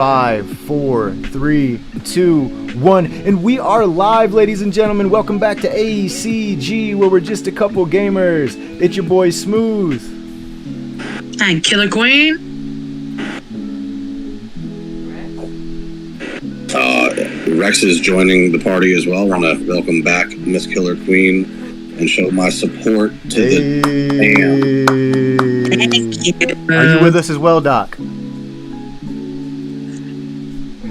5, 4, 3, 2, 1, and we are live, ladies and gentlemen. Welcome back to ACG, where we're just a couple gamers. It's your boy Smooth and Killer Queen. Rex is joining the party as well. I want to welcome back Miss Killer Queen and show my support to the fam. Thank you. Are you with us as well, Doc?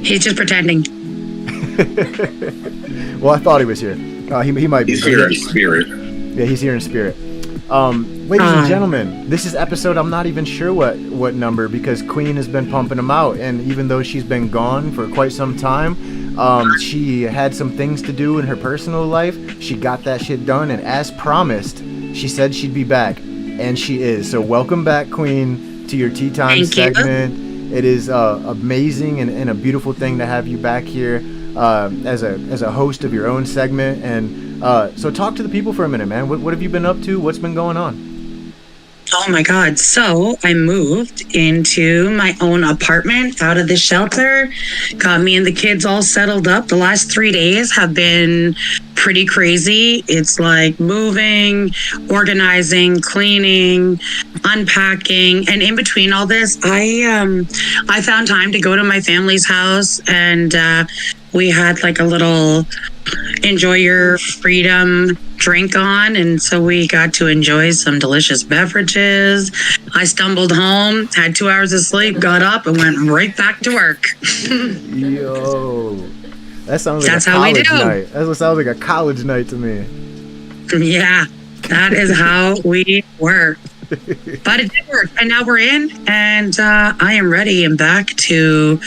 He's just pretending. Well, I thought he was here. He might be. He's here in spirit. Yeah, he's here in spirit. Ladies and gentlemen, this is episode, I'm not even sure what number, because Queen has been pumping them out, and even though she's been gone for quite some time, she had some things to do in her personal life. She got that shit done, and as promised, she said she'd be back, and she is. So welcome back, Queen, to your Tea Time segment. It is amazing and a beautiful thing to have you back here as a host of your own segment. And so talk to the people for a minute, man. What have you been up to? What's been going on? Oh my God. So I moved into my own apartment out of the shelter. Got me and the kids all settled up. The last 3 days have been pretty crazy. It's like moving, organizing, cleaning, unpacking. And in between all this, I found time to go to my family's house, and we had like a little enjoy your freedom drink on, and so we got to enjoy some delicious beverages. I stumbled home, had 2 hours of sleep, got up, and went right back to work. Yo, that sounds like That's a how we college do. night. That sounds like a college night to me. Yeah, that is how we work. But it did work, and now we're in, and I am ready and back to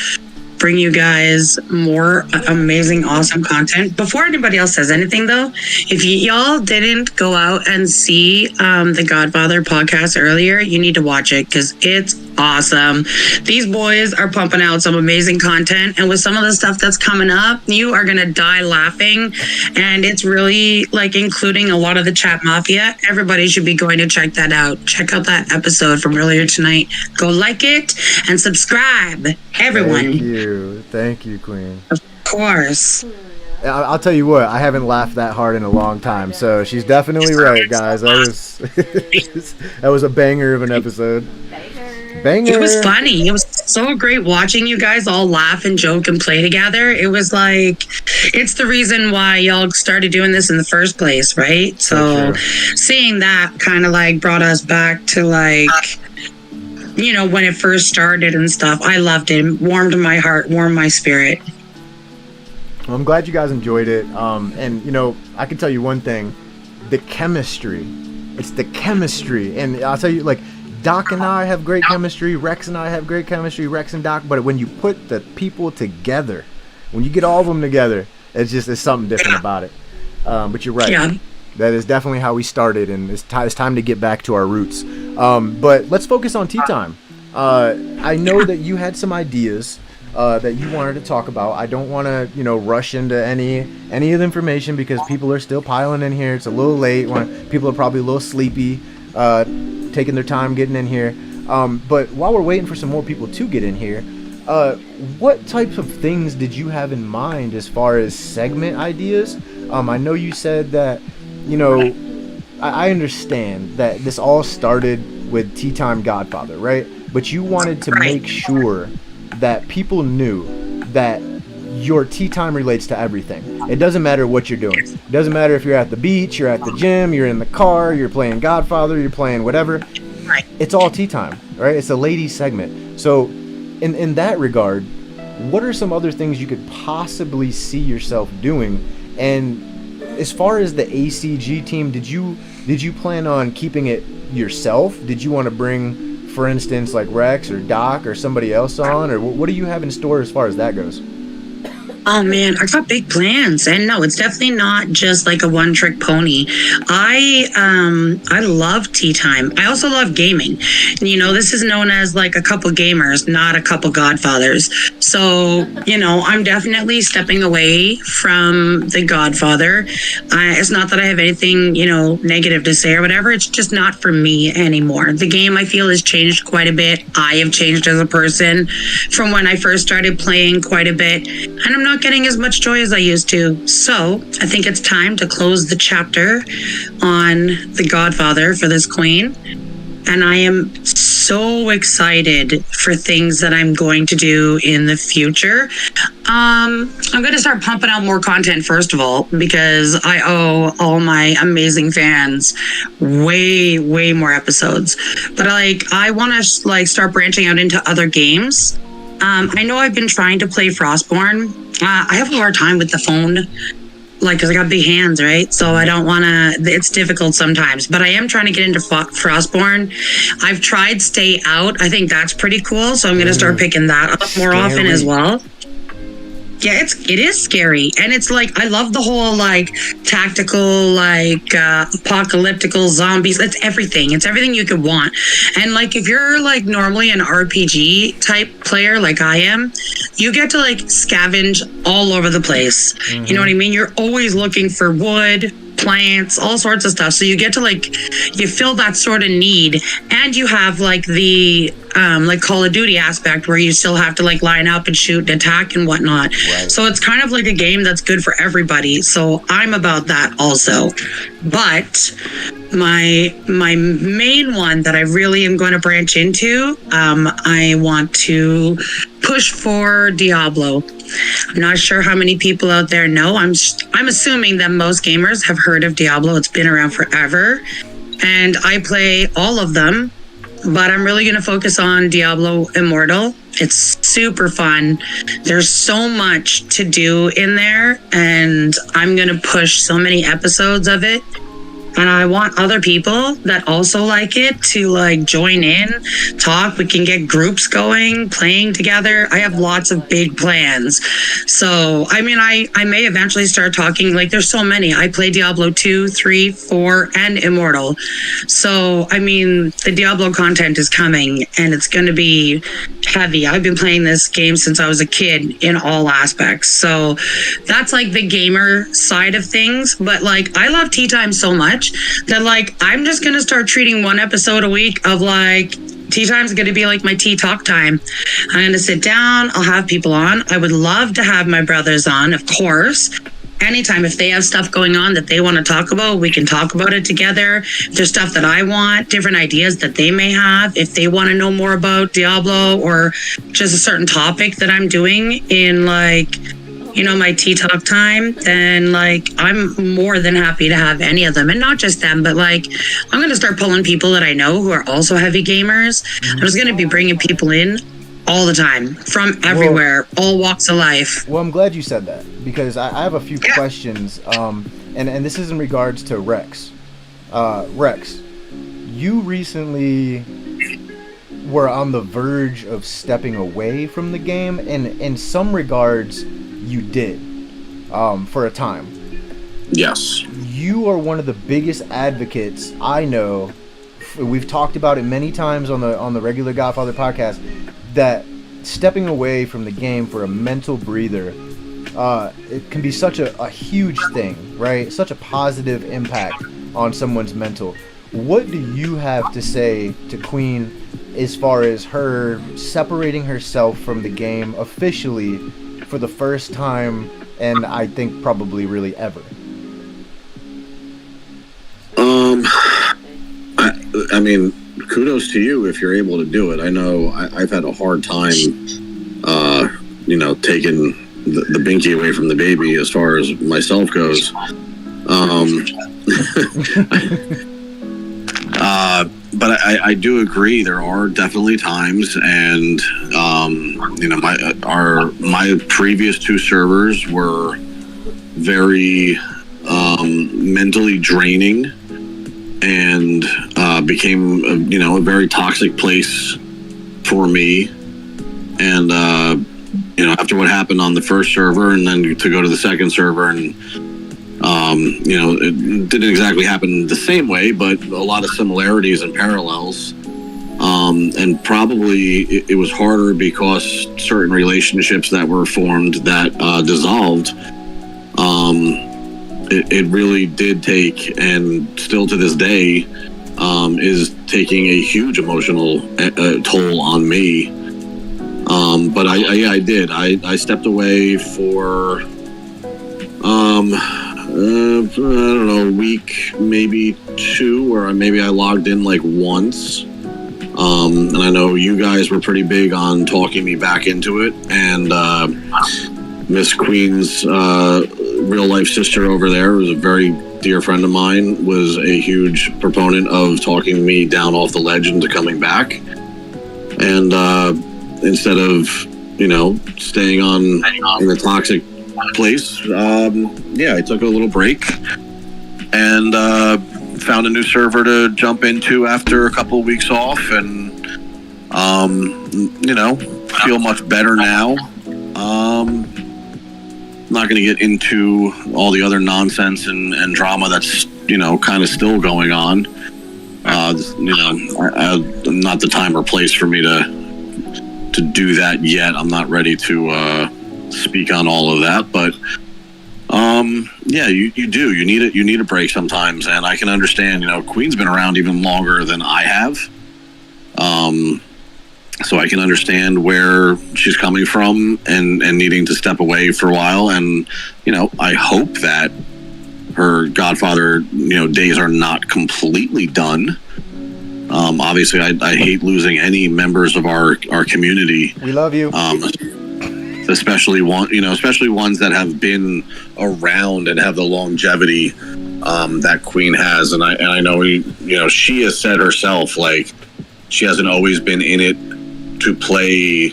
bring you guys more amazing, awesome content. Before anybody else says anything, though, if y'all didn't go out and see the Godfather podcast earlier, you need to watch it because it's awesome. These boys are pumping out some amazing content, and with some of the stuff that's coming up, you are gonna die laughing. And it's really like including a lot of the chat mafia. Everybody should be going to check that out. Check out that episode from earlier tonight. Go like it and subscribe, everyone. Thank you, Queen. Of course. I'll tell you what, I haven't laughed that hard in a long time, so she's definitely right, guys. That was a banger of an episode. Banger. It was funny. It was so great watching you guys all laugh and joke and play together. It was like, it's the reason why y'all started doing this in the first place, right? So seeing that kind of like brought us back to like, you know, when it first started and stuff. I loved it. It warmed my heart, warmed my spirit. Well, I'm glad you guys enjoyed it. And, you know, I can tell you one thing. The chemistry. It's the chemistry. And I'll tell you, like, Doc and I have great chemistry. Rex and I have great chemistry. Rex and Doc. But when you put the people together, when you get all of them together, it's something different about it. But you're right. Yeah. That is definitely how we started, and it's time to get back to our roots. But let's focus on tea time. I know that you had some ideas that you wanted to talk about. I don't want to, rush into any of the information because people are still piling in here. It's a little late. People are probably a little sleepy, taking their time getting in here. But while we're waiting for some more people to get in here, what types of things did you have in mind as far as segment ideas? I know you said that, I understand that this all started with Tea Time Godfather, right? But you wanted to make sure that people knew that your tea time relates to everything. It doesn't matter what you're doing. It doesn't matter if you're at the beach, you're at the gym, you're in the car, you're playing Godfather, you're playing whatever. It's all tea time, right? It's a ladies segment. So in that regard, what are some other things you could possibly see yourself doing? And as far as the ACG team, did you plan on keeping it yourself? Did you want to bring, for instance, like Rex or Doc or somebody else on? Or what do you have in store as far as that goes? Oh man, I got big plans, and no, it's definitely not just like a one-trick pony. I love tea time. I also love gaming. This is known as like a couple gamers, not a couple Godfathers. So, I'm definitely stepping away from the Godfather. It's not that I have anything, negative to say or whatever. It's just not for me anymore. The game, I feel, has changed quite a bit. I have changed as a person from when I first started playing quite a bit. And I'm not getting as much joy as I used to. So I think it's time to close the chapter on the Godfather for this queen. And I am so excited for things that I'm going to do in the future. I'm going to start pumping out more content, first of all, because I owe all my amazing fans way, way more episodes. But I want to start branching out into other games. I know I've been trying to play Frostborn. I have a hard time with the phone. Because I got big hands, right? So I don't want to, it's difficult sometimes. But I am trying to get into Frostborn. I've tried Stay Out. I think that's pretty cool. So I'm going to start picking that up more often as well. Yeah, it is scary. And it's I love the whole tactical, apocalyptical zombies. It's everything. It's everything you could want. And if you're normally an RPG type player like I am, you get to scavenge all over the place. Mm-hmm. You know what I mean? You're always looking for wood, plants, all sorts of stuff. So you get to you fill that sort of need, and you have the Call of Duty aspect where you still have to line up and shoot and attack and whatnot. Right. So it's kind of a game that's good for everybody. So I'm about that also. But my main one that I really am going to branch into, I want to push for Diablo. I'm not sure how many people out there know. I'm assuming that most gamers have heard of Diablo. It's been around forever, and I play all of them, but I'm really going to focus on Diablo Immortal. It's super fun. There's so much to do in there, and I'm going to push so many episodes of it. And I want other people that also like it to join in, talk. We can get groups going, playing together. I have lots of big plans. So, I may eventually start talking. There's so many. I play Diablo 2, 3, 4, and Immortal. So, the Diablo content is coming, and it's going to be heavy. I've been playing this game since I was a kid in all aspects. So, that's the gamer side of things. But I love Tea Time so much that I'm just gonna start treating one episode a week of Tea Time's gonna be my tea talk time. I'm gonna sit down, I'll have people on. I would love to have my brothers on, of course. Anytime, if they have stuff going on that they want to talk about, we can talk about it together. If there's stuff that I want, different ideas that they may have, if they want to know more about Diablo or just a certain topic that I'm doing in my tea talk time, then I'm more than happy to have any of them. And not just them, but I'm going to start pulling people that I know who are also heavy gamers. I'm just going to be bringing people in all the time from everywhere, all walks of life. Well, I'm glad you said that, because I have a few questions. And this is in regards to Rex. Rex, you recently were on the verge of stepping away from the game, and in some regards you did, for a time. Yes. You are one of the biggest advocates I know. We've talked about it many times on the regular Godfather podcast, that stepping away from the game for a mental breather, it can be such a huge thing, right? Such a positive impact on someone's mental. What do you have to say to Queen as far as her separating herself from the game officially for the first time, and I think probably really ever? Kudos to you if you're able to do it. I know I've had a hard time, taking the binky away from the baby as far as myself goes. But I do agree. There are definitely times, and my previous two servers were very mentally draining, and became a very toxic place for me. And after what happened on the first server, and then to go to the second server, and it didn't exactly happen the same way, but a lot of similarities and parallels. And probably it was harder because certain relationships that were formed that dissolved. It really did take, and still to this day, is taking a huge emotional toll on me. But I did. I stepped away for, I don't know, a week, maybe two, where I logged in like once. And I know you guys were pretty big on talking me back into it. And Miss Queen's real life sister over there, who's a very dear friend of mine, was a huge proponent of talking me down off the ledge into coming back. And instead of, staying in a toxic place, I took a little break and found a new server to jump into after a couple of weeks off, and feel much better now. Not going to get into all the other nonsense and drama that's kind of still going on. Not the time or place for me to do that yet. I'm not ready to speak on all of that, but you do. You need a break sometimes, and I can understand. Queen's been around even longer than I have, so I can understand where she's coming from and needing to step away for a while. And I hope that her Godfather days are not completely done. Obviously, I hate losing any members of our community. We love you. Especially ones that have been around and have the longevity that Queen has. And I know she has said herself, like, she hasn't always been in it to play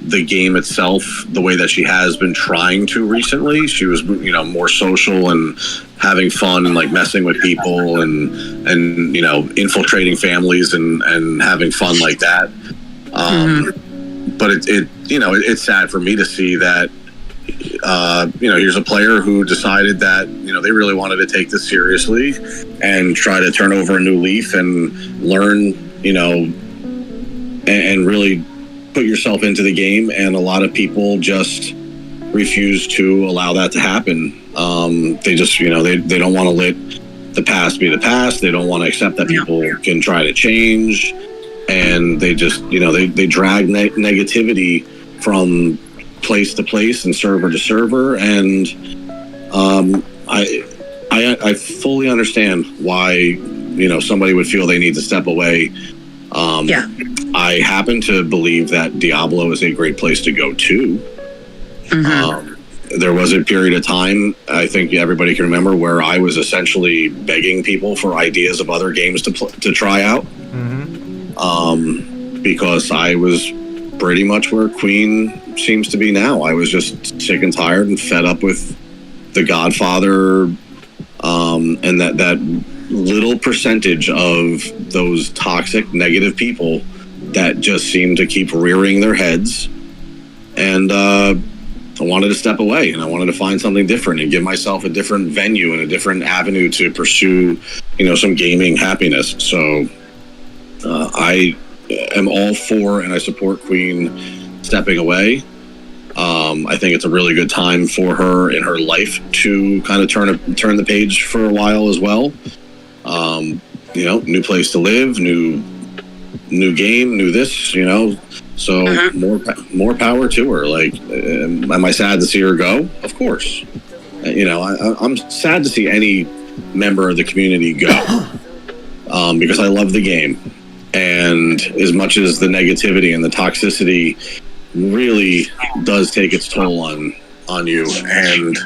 the game itself the way that she has been trying to recently. She was more social and having fun and like messing with people and infiltrating families and having fun like that. But it's sad for me to see that here's a player who decided that they really wanted to take this seriously and try to turn over a new leaf and learn and really put yourself into the game, and a lot of people just refuse to allow that to happen. They just they don't want to let the past be the past. They don't want to accept that people can try to change, and they just they drag negativity from place to place and server to server. And I fully understand why somebody would feel they need to step away. I happen to believe that Diablo is a great place to go to. There was a period of time, I think everybody can remember, where I was essentially begging people for ideas of other games to try out. Because I was pretty much where Queen seems to be now. I was just sick and tired and fed up with the Godfather, and that little percentage of those toxic, negative people that just seem to keep rearing their heads. And I wanted to step away, and I wanted to find something different and give myself a different venue and a different avenue to pursue, some gaming happiness. So I am all for, and I support Queen stepping away. I think it's a really good time for her in her life to kind of turn the page for a while as well. New place to live, new game, new this, so more power to her. Like, am I sad to see her go? Of course. I'm sad to see any member of the community go, because I love the game. And as much as the negativity and the toxicity really does take its toll on you, and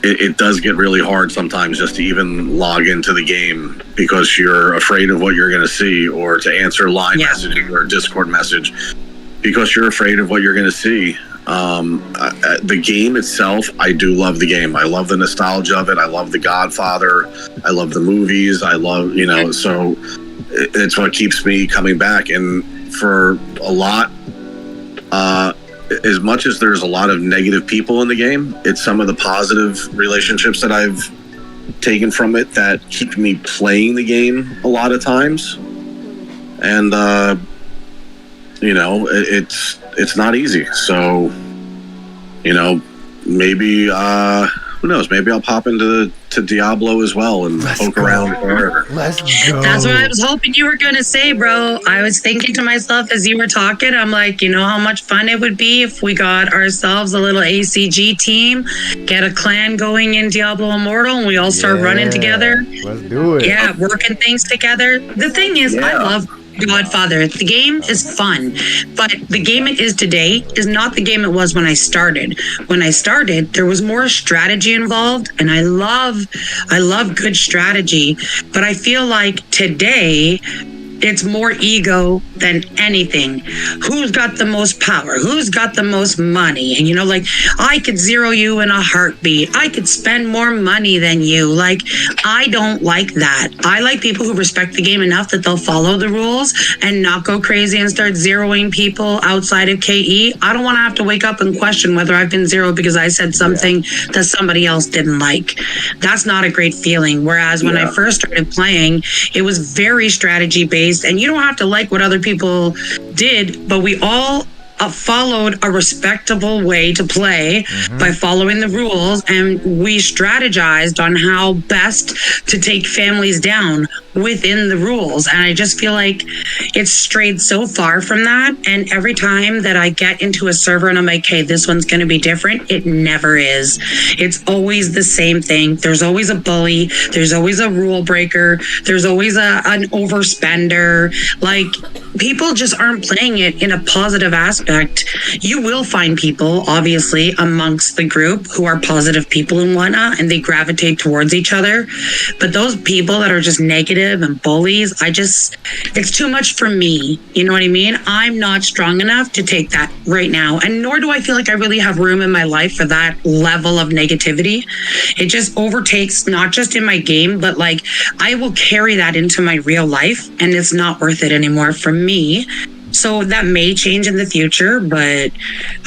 it does get really hard sometimes just to even log into the game because you're afraid of what you're going to see, or to answer line messaging or Discord message because you're afraid of what you're going to see. The game itself, I do love the game. I love the nostalgia of it. I love the Godfather. I love the movies. I love, so it's what keeps me coming back. And for a lot, as much as there's a lot of negative people in the game, it's some of the positive relationships that I've taken from it that keep me playing the game a lot of times. And, you know, it's not easy. So, you know, maybe, who knows? Maybe I'll pop into Diablo as well and poke around there. Let's go. That's what I was hoping you were going to say, bro. I was thinking to myself as you were talking, I'm like, you know how much fun it would be if we got ourselves a little ACG team, get a clan going in Diablo Immortal, and we all start running together. Let's do it. Yeah, working things together. The thing is, I love Godfather. The game is fun, but the game it is today is not the game it was when I started. When I started, there was more strategy involved, and I love good strategy, but I feel like today it's more ego than anything. Who's got the most power? Who's got the most money? And, you know, like, I could zero you in a heartbeat. I could spend more money than you. Like, I don't like that. I like people who respect the game enough that they'll follow the rules and not go crazy and start zeroing people outside of KE. I don't want to have to wake up and question whether I've been zeroed because I said something that somebody else didn't like. That's not a great feeling. Whereas when I first started playing, it was very strategy based. And you don't have to like what other people did, but we all followed a respectable way to play by following the rules, and we strategized on how best to take families down within the rules. And I just feel like it's strayed so far from that. And every time that I get into a server and I'm like, hey, this one's going to be different, it never is. It's always the same thing. There's always a bully. There's always a rule breaker. There's always an overspender. Like, people just aren't playing it in a positive aspect. You will find people, obviously, amongst the group who are positive people and whatnot, and they gravitate towards each other. But those people that are just negative and bullies, it's too much for me. You know what I mean? I'm not strong enough to take that right now. And nor do I feel like I really have room in my life for that level of negativity. It just overtakes, not just in my game, but like, I will carry that into my real life, and it's not worth it anymore for me. So that may change in the future, but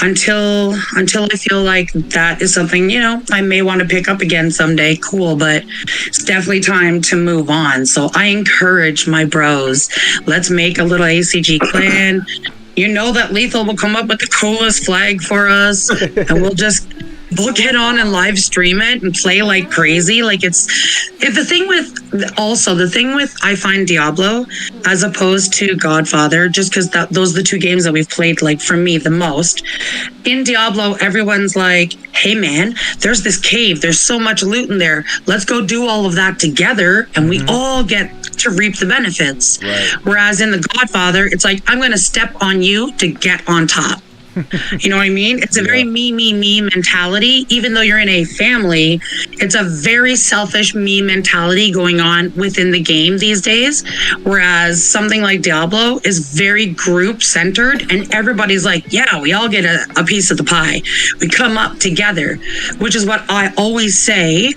until I feel like that is something, you know, I may want to pick up again someday, cool, but it's definitely time to move on. So I encourage my bros, let's make a little ACG clan. You know that Lethal will come up with the coolest flag for us, and we'll get on and live stream it and play like crazy. Like, the thing with I find Diablo as opposed to Godfather, just because those are the two games that we've played, like, for me the most. In Diablo, everyone's like, hey man, there's this cave, there's so much loot in there, let's go do all of that together, and we all get to reap the benefits. Whereas in the Godfather, it's like, I'm going to step on you to get on top. You know what I mean? It's a very me mentality. Even though you're in a family, it's a very selfish me mentality going on within the game these days. Whereas something like Diablo is very group centered, and everybody's like, yeah, we all get a piece of the pie. We come up together, which is what I always say,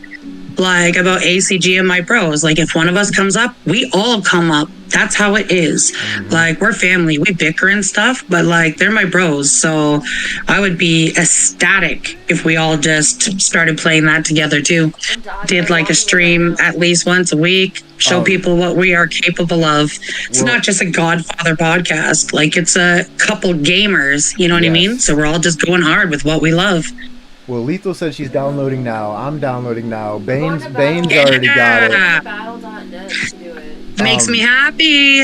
like, about ACG and my bros. Like, if one of us comes up, we all come up. That's how it is. Like, we're family. We bicker and stuff, but like, they're my bros. So I would be ecstatic if we all just started playing that together too. Did like a stream at least once a week, show people what we are capable of. It's not just a Godfather podcast. Like, it's a couple gamers, you know what I mean? So we're all just going hard with what we love. Well, Lethal said she's downloading now. I'm downloading now. Bane's already got it. Battle.net to do it. Makes me happy.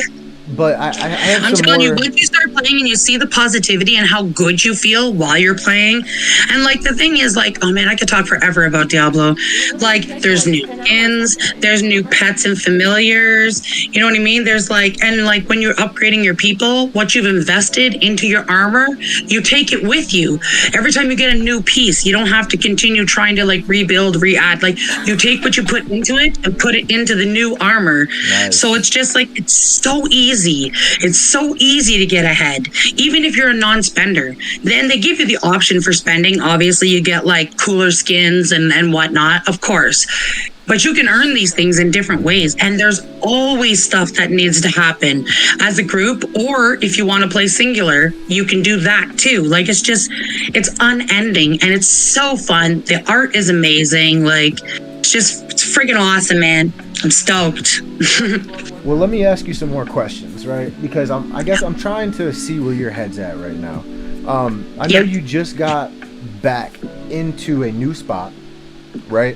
But I have I'm some telling more... you, once you start playing and you see the positivity and how good you feel while you're playing, and like, the thing is, like, oh man, I could talk forever about Diablo. Like, there's new skins, there's new pets and familiars, you know what I mean? There's like, and like, when you're upgrading your people, what you've invested into your armor, you take it with you. Every time you get a new piece, you don't have to continue trying to like rebuild, re-add. Like, you take what you put into it and put it into the new armor. Nice. So it's just like, it's so easy. It's so easy to get ahead, even if you're a non-spender. Then they give you the option for spending. Obviously, you get like cooler skins and whatnot, of course. But you can earn these things in different ways. And there's always stuff that needs to happen as a group. Or if you want to play singular, you can do that too. Like, it's unending and it's so fun. The art is amazing. Like, it's freaking awesome, man. I'm stoked. Well, let me ask you some more questions, right? Because I guess I'm trying to see where your head's at right now. I know you just got back into a new spot, right?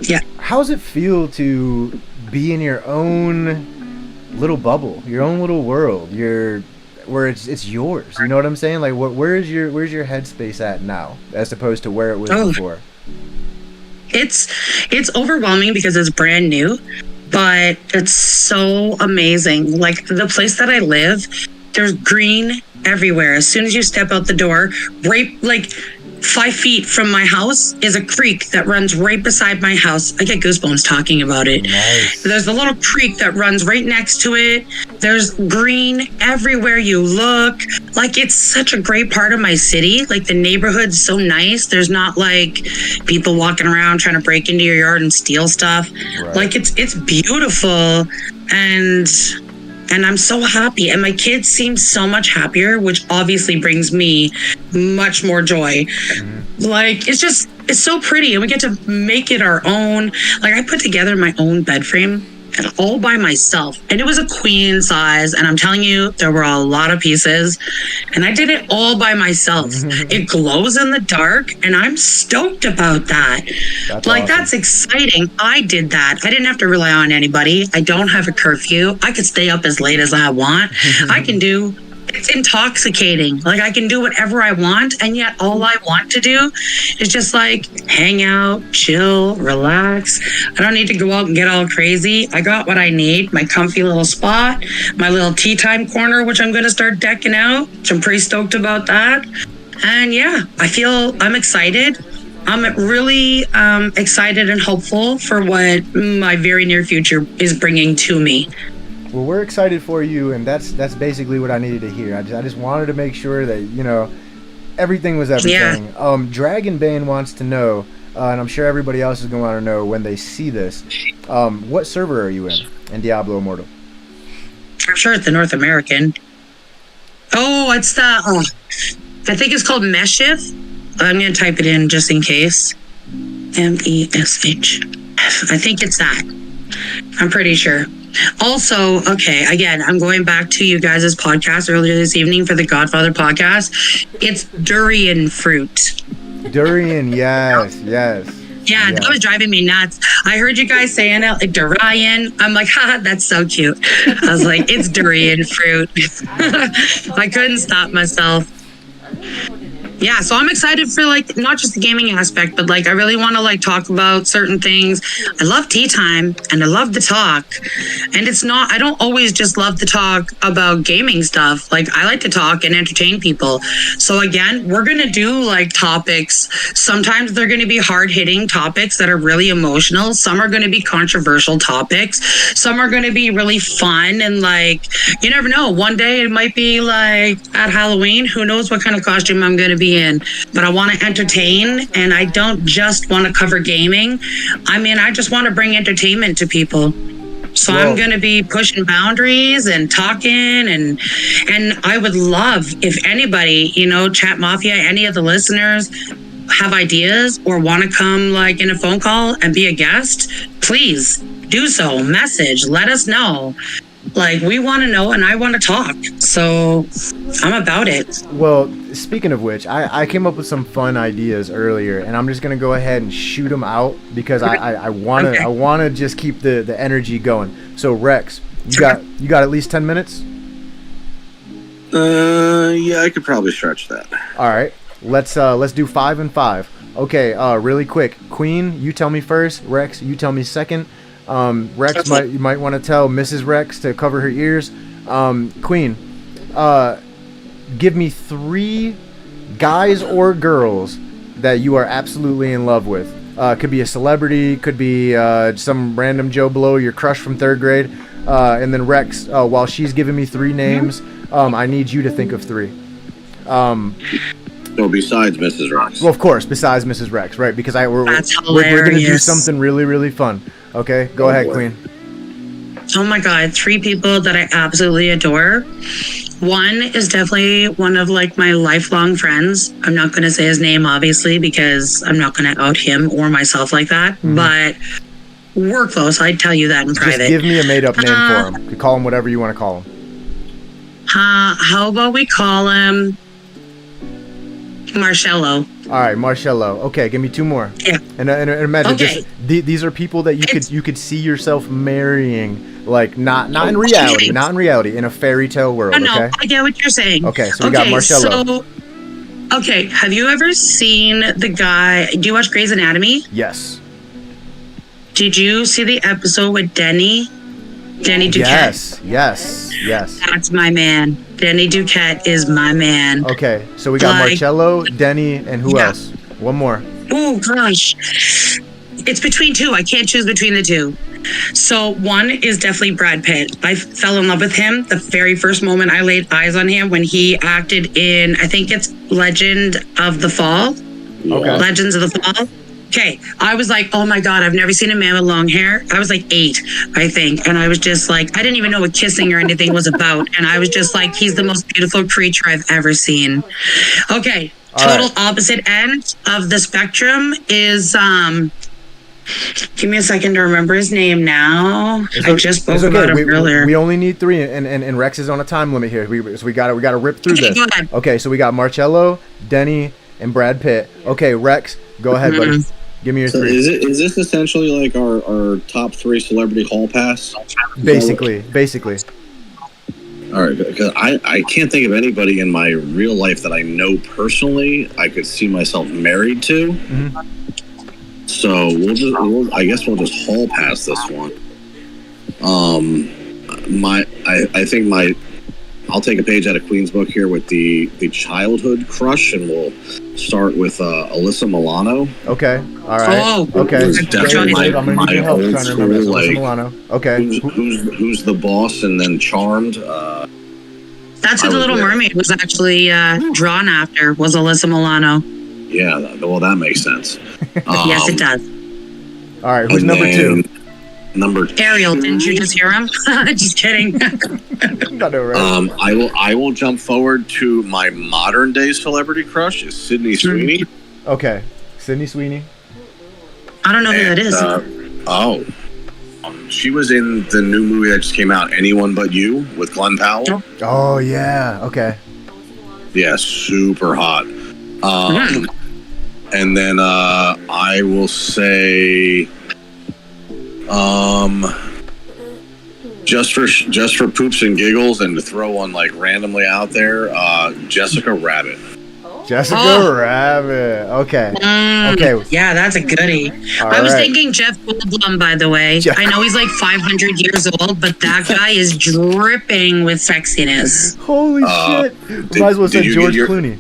Yeah. How's it feel to be in your own little bubble, your own little world, where it's yours? You know what I'm saying? Like, where's your headspace at now, as opposed to where it was before? It's overwhelming because it's brand new, but it's so amazing. Like, the place that I live, there's green everywhere. As soon as you step out the door, right, like 5 feet from my house is a creek that runs right beside my house. I get goosebumps talking about it. Nice. There's a little creek that runs right next to it. There's green everywhere you look. Like, it's such a great part of my city. Like, the neighborhood's so nice. There's not like people walking around trying to break into your yard and steal stuff. Right. Like, it's beautiful, and I'm so happy, and my kids seem so much happier, which obviously brings me much more joy. Mm-hmm. Like, it's so pretty, and we get to make it our own. Like, I put together my own bed frame and all by myself, and it was a queen size, and I'm telling you, there were a lot of pieces, and I did it all by myself. It glows in the dark, and I'm stoked about that. That's like, awesome. that's exciting. I did that. I didn't have to rely on anybody. I don't have a curfew. I could stay up as late as I want. It's intoxicating. Like, I can do whatever I want, and yet all I want to do is just like hang out, chill, relax. I don't need to go out and get all crazy. I got what I need, my comfy little spot, my little tea time corner, which I'm going to start decking out, which I'm pretty stoked about that. And yeah, I'm excited. I'm really excited and hopeful for what my very near future is bringing to me. Well, we're excited for you, and that's basically what I needed to hear. I just wanted to make sure that, you know, everything was everything. Yeah. Dragonbane wants to know, and I'm sure everybody else is going to want to know when they see this, what server are you in Diablo Immortal? I'm sure it's the North American. Oh, it's I think it's called Meshiff. I'm going to type it in just in case. MESH. I think it's that. I'm pretty sure. Also, okay, again, I'm going back to you guys' podcast earlier this evening for the Godfather podcast. It's durian fruit. Durian, yes. Yeah, that was driving me nuts. I heard you guys saying it like durian. I'm like, haha, that's so cute. I was like, it's durian fruit. I couldn't stop myself. Yeah, so I'm excited for, like, not just the gaming aspect, but, like, I really want to, like, talk about certain things. I love tea time, and I love to talk. And I don't always just love to talk about gaming stuff. Like, I like to talk and entertain people. So, again, we're going to do, like, topics. Sometimes they're going to be hard-hitting topics that are really emotional. Some are going to be controversial topics. Some are going to be really fun, and, like, you never know. One day it might be, like, at Halloween. Who knows what kind of costume I'm going to be in, but I want to entertain, and I don't just want to cover gaming. I mean, I just want to bring entertainment to people. So I'm going to be pushing boundaries and talking, and I would love if anybody, you know, Chat Mafia, any of the listeners have ideas or want to come, like, in a phone call and be a guest, please do so. Message, let us know. Like, we want to know, and I want to talk. So I'm about it. Well, speaking of which, I came up with some fun ideas earlier, and I'm just going to go ahead and shoot them out because I want to just keep the energy going. So Rex, you got at least 10 minutes? Yeah, I could probably stretch that. All right. Let's do 5 and 5. Okay, really quick. Queen, you tell me first. Rex, you tell me second. Rex, you might want to tell Mrs. Rex to cover her ears. Queen, give me 3 guys or girls that you are absolutely in love with. Could be a celebrity, could be some random Joe Blow, your crush from 3rd grade. And then Rex, while she's giving me 3 names, I need you to think of 3. So besides Mrs. Rex. Well, of course, besides Mrs. Rex, right? Because we're going to do something really, really fun. Okay, go ahead, Queen. Oh my God, 3 people that I absolutely adore. One is definitely one of like my lifelong friends. I'm not going to say his name, obviously, because I'm not going to out him or myself like that. But we're close. I'd tell you that in private. Just give me a made-up name for him. You call him whatever you want to call him. How about we call him Marcello? All right, Marcello. Okay, give me 2 more. Yeah. And imagine Okay. these are people that you could see yourself marrying, like not in reality, in a fairy tale world. Oh, no, Okay. I get what you're saying. Okay, so we got Marcello. Okay, have you ever seen the guy? Do you watch Grey's Anatomy? Yes. Did you see the episode with Denny? Denny Duquette. Yes. That's my man. Denny Duquette is my man. Okay, so we got Like- Marcello, Denny, and who Yeah. else? One more. Oh gosh. It's between 2. I can't choose between the 2. So one is definitely Brad Pitt. I fell in love with him the very first moment I laid eyes on him when he acted in, I think it's Legend of the Fall. Okay. Legends of the Fall. Okay, I was like, oh my God, I've never seen a man with long hair. I was like 8, I think. And I was just like, I didn't even know what kissing or anything was about. And I was just like, he's the most beautiful creature I've ever seen. Okay, total opposite end of the spectrum is, give me a second to remember his name now. I just spoke about him earlier. We only need 3, and Rex is on a time limit here. So we got to rip through this. Go ahead. Okay, so we got Marcello, Denny, and Brad Pitt. Okay, Rex, go ahead, buddy. Give me your 3. Is this essentially like our top 3 celebrity hall pass? Basically. All right, because I can't think of anybody in my real life that I know personally I could see myself married to. So I guess we'll just hall pass this one. I'll take a page out of Queen's book here with the childhood crush, and we'll start with Alyssa Milano. Okay. All right. Oh, okay. Who's definitely I'm gonna need your help trying to remember this. Alyssa Milano. Okay. Who's the boss, and then Charmed. That's who the Little Mermaid was actually drawn after, was Alyssa Milano. Yeah, well, that makes sense. Yes, it does. All right, who's number 2? Number 2. Ariel, didn't you just hear him? Just kidding. I will jump forward to my modern day celebrity crush is Sydney Sweeney. Okay, Sydney Sweeney. I don't know who that is. She was in the new movie that just came out, Anyone But You, with Glenn Powell. Oh yeah, okay. Yeah, super hot. And then I will say, just for poops and giggles, and to throw one like randomly out there, Jessica Rabbit. Jessica Rabbit. Okay. Okay. Yeah, that's a goodie. All I was right. thinking Jeff Goldblum, by the way. I know he's like 500 years old, but that guy is dripping with sexiness. Holy shit. Might as well say George Clooney.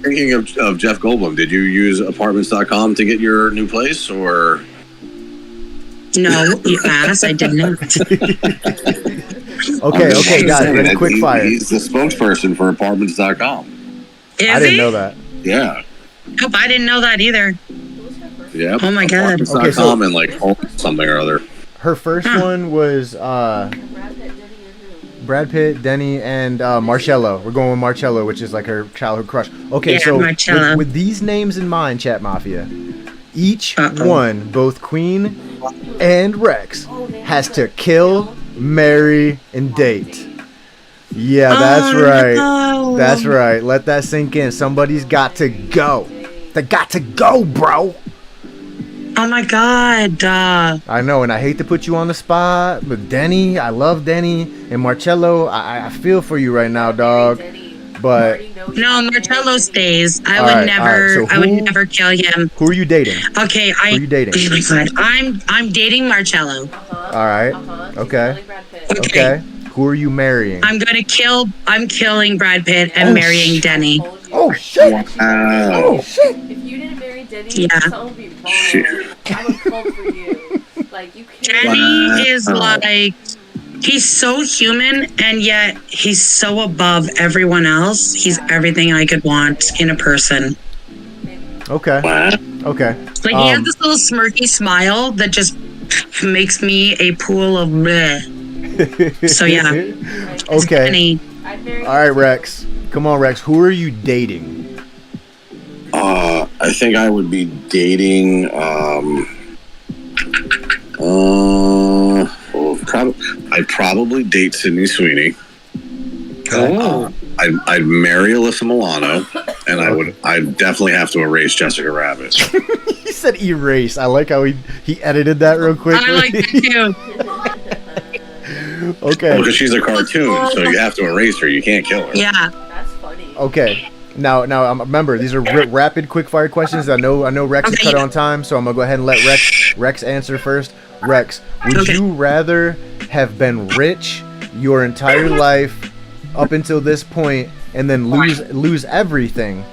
Thinking of Jeff Goldblum, did you use apartments.com to get your new place, or? No, you asked. I didn't. Okay, guys, ready? Quick fire. He's the spokesperson for apartments.com. I didn't know that. Yeah. Nope, I didn't know that either. Yeah. Oh my God. Okay, so and like something or other. her first one was Brad Pitt, Denny, and Marcello. We're going with Marcello, which is like her childhood crush. Okay, Yeah, so Marcello. with these names in mind, Chat Mafia, each one, both Queen and Rex, has to kill, marry, and date. Yeah, that's right. No. That's right. Let that sink in. Somebody's got to go. They got to go, bro. Oh my God. I know, and I hate to put you on the spot, but Denny, I love Denny, and Marcello, I feel for you right now, dog. But No, Marcello stays. I All would right, never. all right. So I would who- never kill him. who are you dating? Okay, Who are you dating? Oh my God, I'm dating Marcello. All right. Okay. Okay. Who are you marrying? I'm killing Brad Pitt and marrying Denny. Oh shit! Oh shit! If you didn't marry Denny, Yeah. something would be wrong. I would call for you. Like, you can't. Denny is like, he's so human, and yet he's so above everyone else. He's everything I could want in a person. Okay. Okay. Like, he has this little smirky smile that just makes me a pool of bleh. So yeah. Okay. Penny. I'd marry All right, Rex. Come on, Rex. Who are you dating? I think I would be dating. I'd probably date Sydney Sweeney. Oh. I'd marry Alyssa Milano, and I'd definitely have to erase Jessica Rabbit. He said erase. I like how he edited that real quick. I like that too. Okay. Because she's a cartoon, so you have to erase her. You can't kill her. Yeah. That's funny. Okay. Now, remember, these are rapid, quick-fire questions. I know Rex is cut on time, so I'm gonna go ahead and let Rex answer first. Rex, would you rather have been rich your entire life up until this point and then lose everything,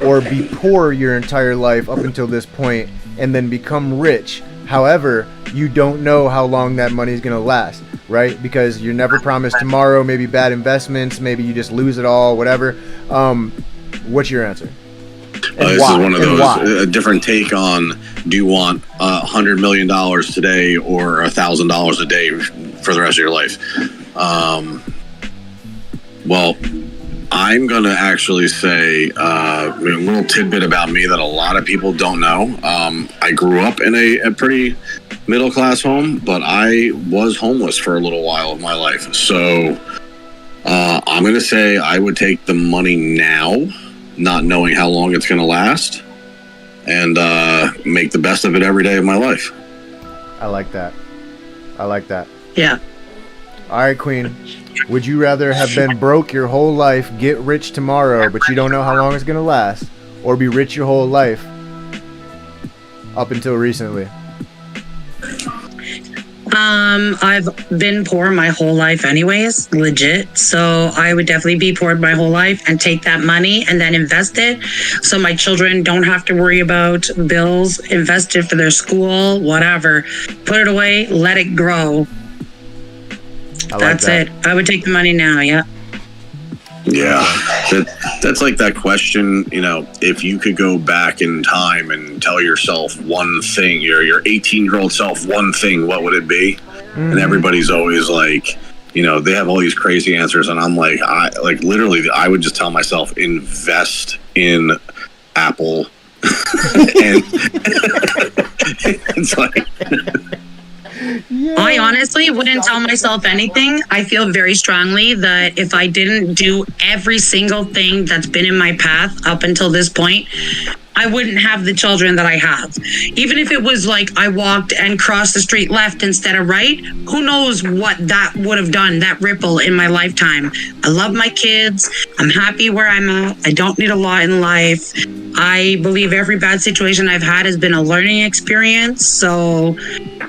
or be poor your entire life up until this point and then become rich? However, you don't know how long that money is gonna last, right? Because you're never promised tomorrow. Maybe bad investments. Maybe you just lose it all. Whatever. What's your answer? This is one of those, a different take on, do you want $100 million today or $1,000 a day for the rest of your life? Well, I'm going to actually say a little tidbit about me that a lot of people don't know. I grew up in a pretty middle-class home, but I was homeless for a little while of my life. So I'm going to say I would take the money now, not knowing how long it's going to last, and make the best of it every day of my life. I like that. Yeah. All right, Queen. Would you rather have been broke your whole life, get rich tomorrow, but you don't know how long it's going to last, or be rich your whole life up until recently? I've been poor my whole life anyways, legit. So I would definitely be poor my whole life and take that money and then invest it so my children don't have to worry about bills, invest it for their school, whatever. Put it away, let it grow. That's it. I would take the money now, yeah. Yeah, that's like that question, if you could go back in time and tell yourself one thing, your 18-year-old self, one thing, what would it be? Mm-hmm. And everybody's always like, they have all these crazy answers, and I'm like, literally, I would just tell myself, invest in Apple. And it's like... Yeah. I honestly wouldn't tell myself anything. I feel very strongly that if I didn't do every single thing that's been in my path up until this point, I wouldn't have the children that I have. Even if it was like I walked and crossed the street left instead of right, who knows what that would have done, that ripple in my lifetime. I love my kids. I'm happy where I'm at. I don't need a lot in life. I believe every bad situation I've had has been a learning experience. So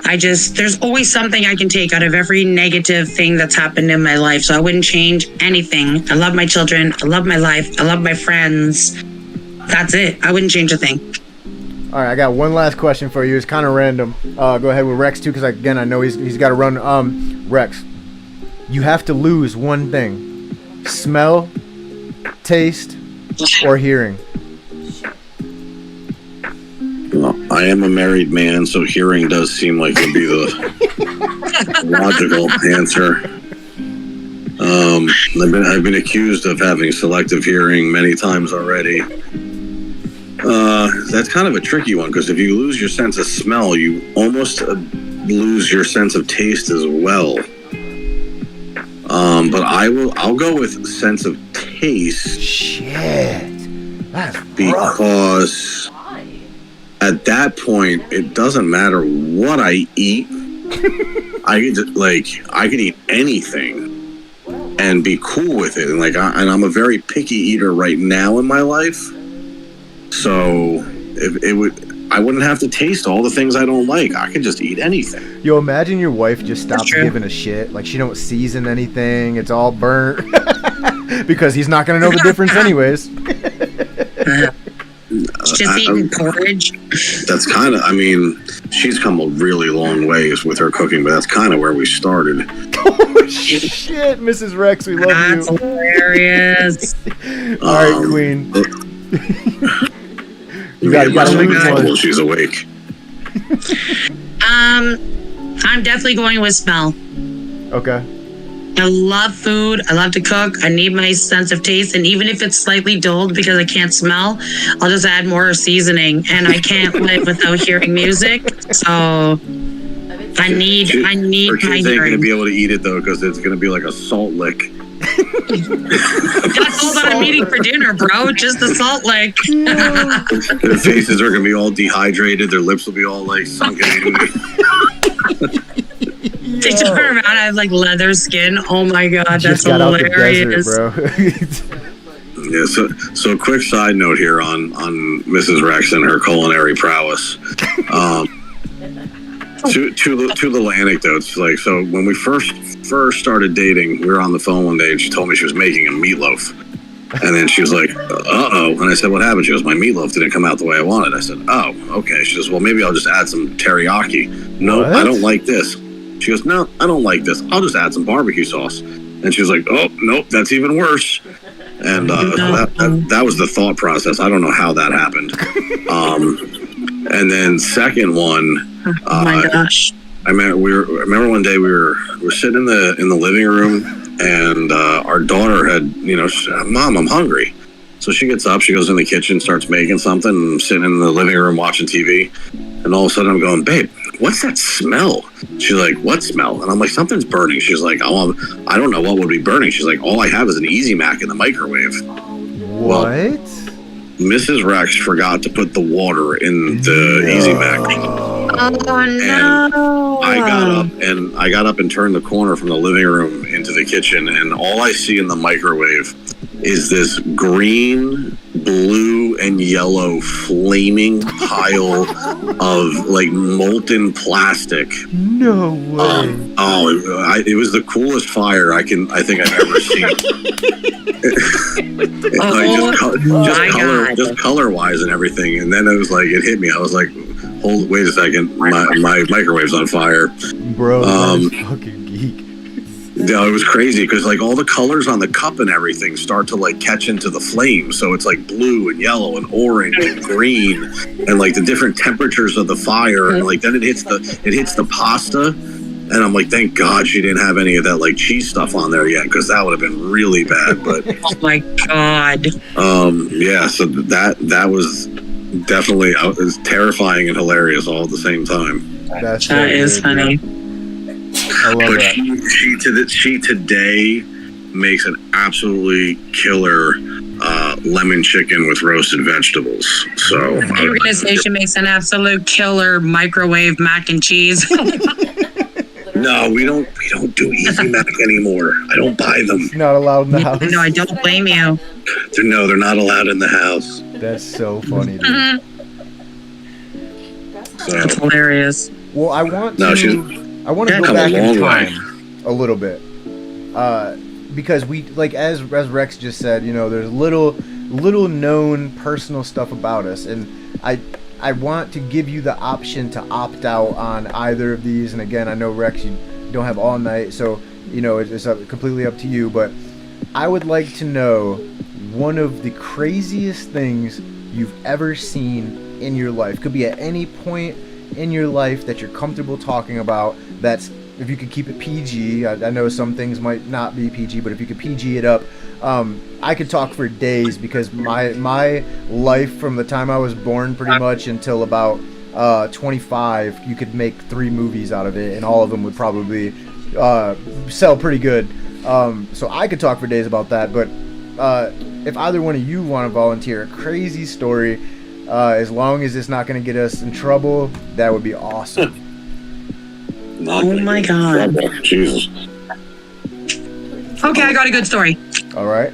there's always something I can take out of every negative thing that's happened in my life. So I wouldn't change anything. I love my children. I love my life. I love my friends. That's it. I wouldn't change a thing. All right, I got one last question for you. It's kind of random. Go ahead with Rex too, because again, I know he's got to run. Rex, you have to lose one thing: smell, taste, or hearing. Well, I am a married man, so hearing does seem like it would be the logical answer. I've been accused of having selective hearing many times already. That's kind of a tricky one, because if you lose your sense of smell, you almost lose your sense of taste as well. But I'll go with sense of taste. Shit, that's because at that point it doesn't matter what I eat. I could eat anything and be cool with it, and I'm a very picky eater right now in my life. So I wouldn't have to taste all the things I don't like. I could just eat anything. Yo, imagine your wife just stops giving a shit. Like, she don't season anything. It's all burnt. Because he's not going to know the difference anyways. Just eating porridge. That's kind of, she's come a really long ways with her cooking, but that's kind of where we started. Oh, shit, Mrs. Rex, we love you. That's hilarious. All right, Queen. You got to lose one. She's awake. I'm definitely going with smell. Okay. I love food. I love to cook. I need my sense of taste. And even if it's slightly dulled because I can't smell, I'll just add more seasoning. And I can't live without hearing music. So I need Our my kids ain't gonna hearing. be able to eat it though, because it's gonna be like a salt lick. That's all that I'm eating for dinner, bro. Just the salt lick. Their faces are gonna be all dehydrated. Their lips will be all like sunken in. They turn around. I have like leather skin. Oh my god, Just that's got out the hilarious. desert, bro. Yeah. So quick side note here on Mrs. Rex and her culinary prowess. Two little anecdotes. Like, so when we first started dating, we were on the phone one day and she told me she was making a meatloaf. And then she was like, uh-oh. And I said, what happened? She goes, my meatloaf didn't come out the way I wanted. I said, oh, okay. She goes, well, maybe I'll just add some teriyaki. No, What? I don't like this. She goes, no, I don't like this. I'll just add some barbecue sauce. And she was like, oh, nope, that's even worse. And that was the thought process. I don't know how that happened. And then second one, Oh my gosh. I remember one day we were sitting in the living room, and our daughter had, she said, Mom, I'm hungry. So she gets up, she goes in the kitchen, starts making something, and I'm sitting in the living room watching TV, and all of a sudden I'm going, babe, what's that smell? She's like, what smell? And I'm like, something's burning. She's like, oh, I don't know what would be burning. She's like, all I have is an Easy Mac in the microwave. What? Mrs. Rex forgot to put the water in the Easy Mac. Oh no! I got up and turned the corner from the living room into the kitchen, and all I see in the microwave is this green, blue, and yellow flaming pile of like molten plastic. No way. It was the coolest fire I think I've ever seen. Just color wise and everything. And then it was like, it hit me. I was like, wait a second, my microwave's on fire. Bro, that is fucking geek. Yeah, it was crazy because like all the colors on the cup and everything start to like catch into the flame. So it's like blue and yellow and orange and green, and like the different temperatures of the fire. And like then it hits the pasta, and I'm like, thank God she didn't have any of that like cheese stuff on there yet, because that would have been really bad. But oh my god. Yeah. So that was definitely it was terrifying and hilarious all at the same time. That is funny. Bro. I love But that. she today makes an absolutely killer lemon chicken with roasted vegetables. So You were gonna say she makes an absolute killer microwave mac and cheese. no, we don't do Easy Mac anymore. I don't buy them. It's not allowed in the house. No, I don't blame you. They're not allowed in the house. That's so funny, dude. That's So hilarious. Well, I want to come go a back in long way. time a little bit, because we like as Rex just said, there's little known personal stuff about us, and I want to give you the option to opt out on either of these. And again, I know Rex, you don't have all night, so it's completely up to you. But I would like to know one of the craziest things you've ever seen in your life. Could be at any point in your life that you're comfortable talking about. That's, if you could keep it PG. I know some things might not be PG, but if you could PG it up, I could talk for days, because my life from the time I was born pretty much until about 25, you could make 3 movies out of it, and all of them would probably sell pretty good. So I could talk for days about that, but if either one of you want to volunteer a crazy story, as long as it's not going to get us in trouble, that would be awesome. Oh my god. Jesus. Okay, I got a good story. All right.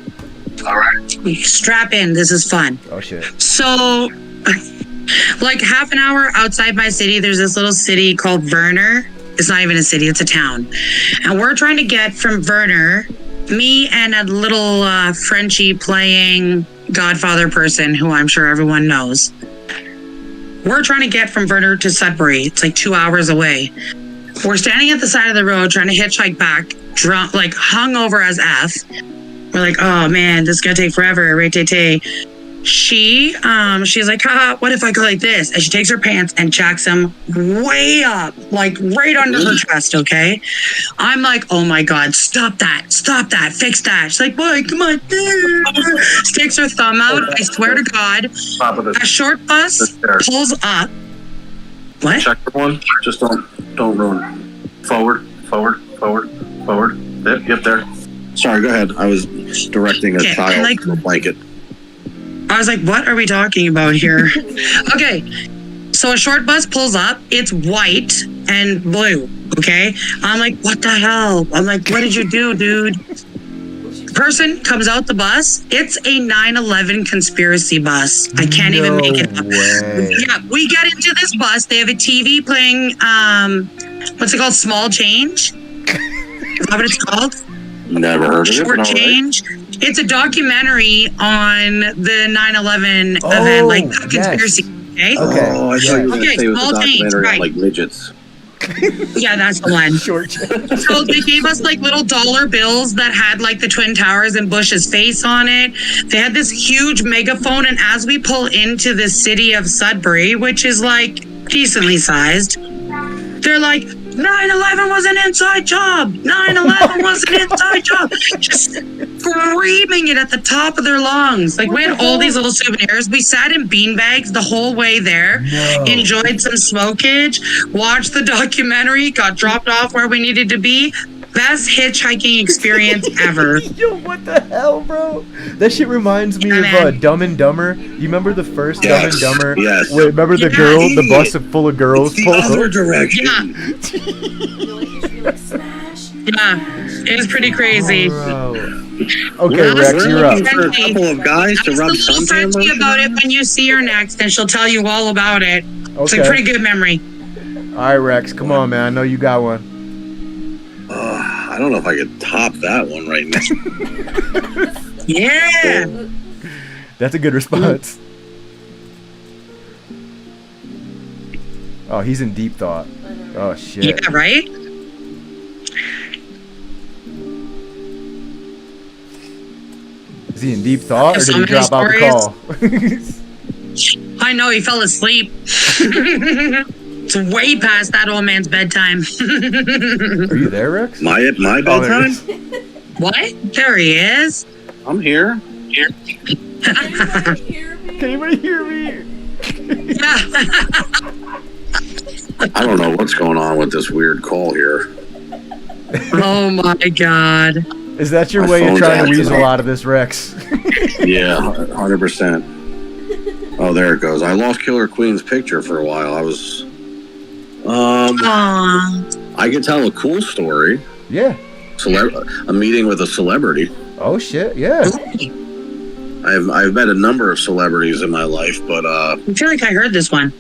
Strap in, this is fun. Oh shit. So, like half an hour outside my city, there's this little city called Verner. It's not even a city, it's a town. And we're trying to get from Verner, me and a little Frenchie playing Godfather person who I'm sure everyone knows. We're trying to get from Verner to Sudbury. It's like 2 hours away. We're standing at the side of the road trying to hitchhike back, drunk, like hungover as F. We're like, oh man, this is gonna take forever. she's like, what if I go like this? And she takes her pants and jacks them way up, like right under her chest, okay? I'm like, oh my God, stop that, fix that. She's like, boy, come on. Sticks her thumb out. I swear to God, a short bus pulls up. What? Check one. Just don't ruin it. Forward. Yep, there. Sorry, go ahead. I was directing a child to a blanket. I was like, what are we talking about here? Okay, so a short bus pulls up. It's white and blue, okay? I'm like, what the hell? I'm like, what did you do, dude? Person comes out the bus. It's a 9/11 conspiracy bus. I can't even make it up. Yeah, we get into this bus. They have a TV playing, what's it called? Small Change? Is that what it's called? Never heard of it. Short Change. It's a documentary on the 9/11 event, like a conspiracy. Okay. Oh, I thought you were going to say it was a Small Change, documentary on right. like midgets. Yeah, that's the one. Short change. So they gave us like little dollar bills that had like the Twin Towers and Bush's face on it. They had this huge megaphone, and as we pull into the city of Sudbury, which is like decently sized, they're like, 9/11 was an inside job. 9/11 was an inside job. Just screaming it at the top of their lungs. Like, we had all these little souvenirs. We sat in beanbags the whole way there, enjoyed some smokage, watched the documentary, got dropped off where we needed to be. Best hitchhiking experience ever. Yo, what the hell, bro? That shit reminds me of Dumb and Dumber. You remember the first Dumb and Dumber? Yes. Wait, remember the girl, the bus full of girls? It's the other direction. Yeah, it was pretty crazy. Okay, Rex, you're up. For a couple of guys to rub She'll suntan talk to you lotion? about it when you see her next, and she'll tell you all about it. It's a pretty good memory. All right, Rex, come on, man. I know you got one. I don't know if I could top that one right now. Yeah. That's a good response. Oh, he's in deep thought. Oh, shit. Yeah, right? Is he in deep thought, or did he drop out the call? I know, he fell asleep. It's way past that old man's bedtime. Are you there, Rex? My there bedtime? What? There he is. I'm here. Can anybody hear me? Yeah. I don't know what's going on with this weird call here. Oh my God. Is that your My way of phone's trying to acting weasel up. out of this, Rex? Yeah, 100%. Oh, there it goes. I lost Killer Queen's picture for a while. I was... Aww. I could tell a cool story. Yeah. A meeting with a celebrity. Oh, shit, yeah. I've met a number of celebrities in my life, but I feel like I heard this one.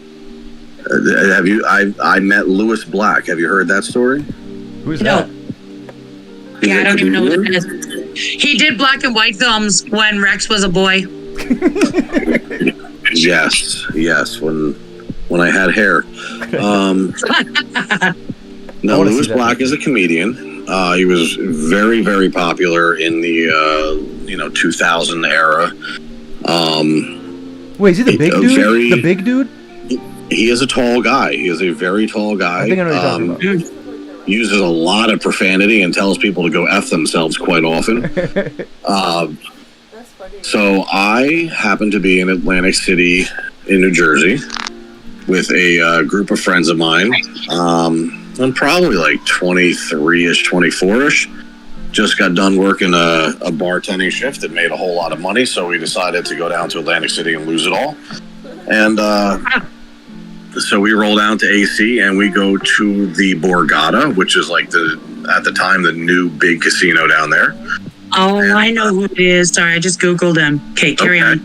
have you? I met Louis Black. Have you heard that story? Who's No. that? Yeah, I don't even know what it is. He did black and white films when Rex was a boy. Yes. When I had hair. No, Louis Black is a comedian. He was very, very popular in the 2000 era. Wait, is he the big dude? very- The big dude? He is a tall guy. He is a very tall guy. I think I know what you're talking about. Uses a lot of profanity and tells people to go F themselves quite often. That's funny. So I happened to be in Atlantic City in New Jersey with a group of friends of mine. I'm probably like 23-ish, 24-ish. Just got done working a bartending shift and made a whole lot of money, so we decided to go down to Atlantic City and lose it all. And so we roll down to AC and we go to the Borgata, which is like at the time the new big casino down there. Oh, I know who it is. Sorry, I just Googled him. Okay, carry on.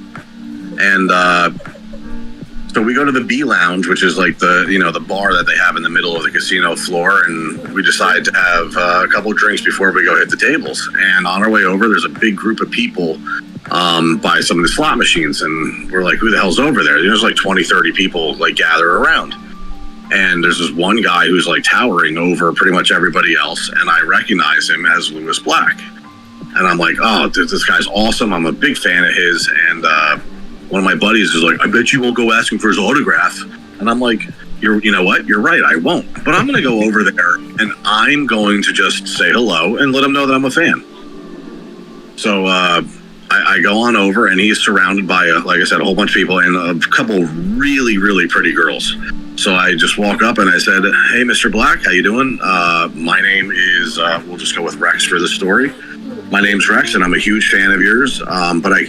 And so we go to the B Lounge, which is like the bar that they have in the middle of the casino floor, and we decide to have a couple of drinks before we go hit the tables. And on our way over, there's a big group of people by some of the slot machines, and we're like, who the hell's over there? There's like 20, 30 people like gather around. And there's this one guy who's like towering over pretty much everybody else, and I recognize him as Louis Black. And I'm like, oh, dude, this guy's awesome. I'm a big fan of his. And one of my buddies is like, I bet you won't go asking for his autograph. And I'm like, you know what? You're right. I won't. But I'm going to go over there and I'm going to just say hello and let him know that I'm a fan. So I go on over and he's surrounded by, like I said, a whole bunch of people and a couple really, really pretty girls. So I just walk up and I said, hey, Mr. Black, how you doing? My name is, we'll just go with Rex for the story. My name's Rex and I'm a huge fan of yours. But I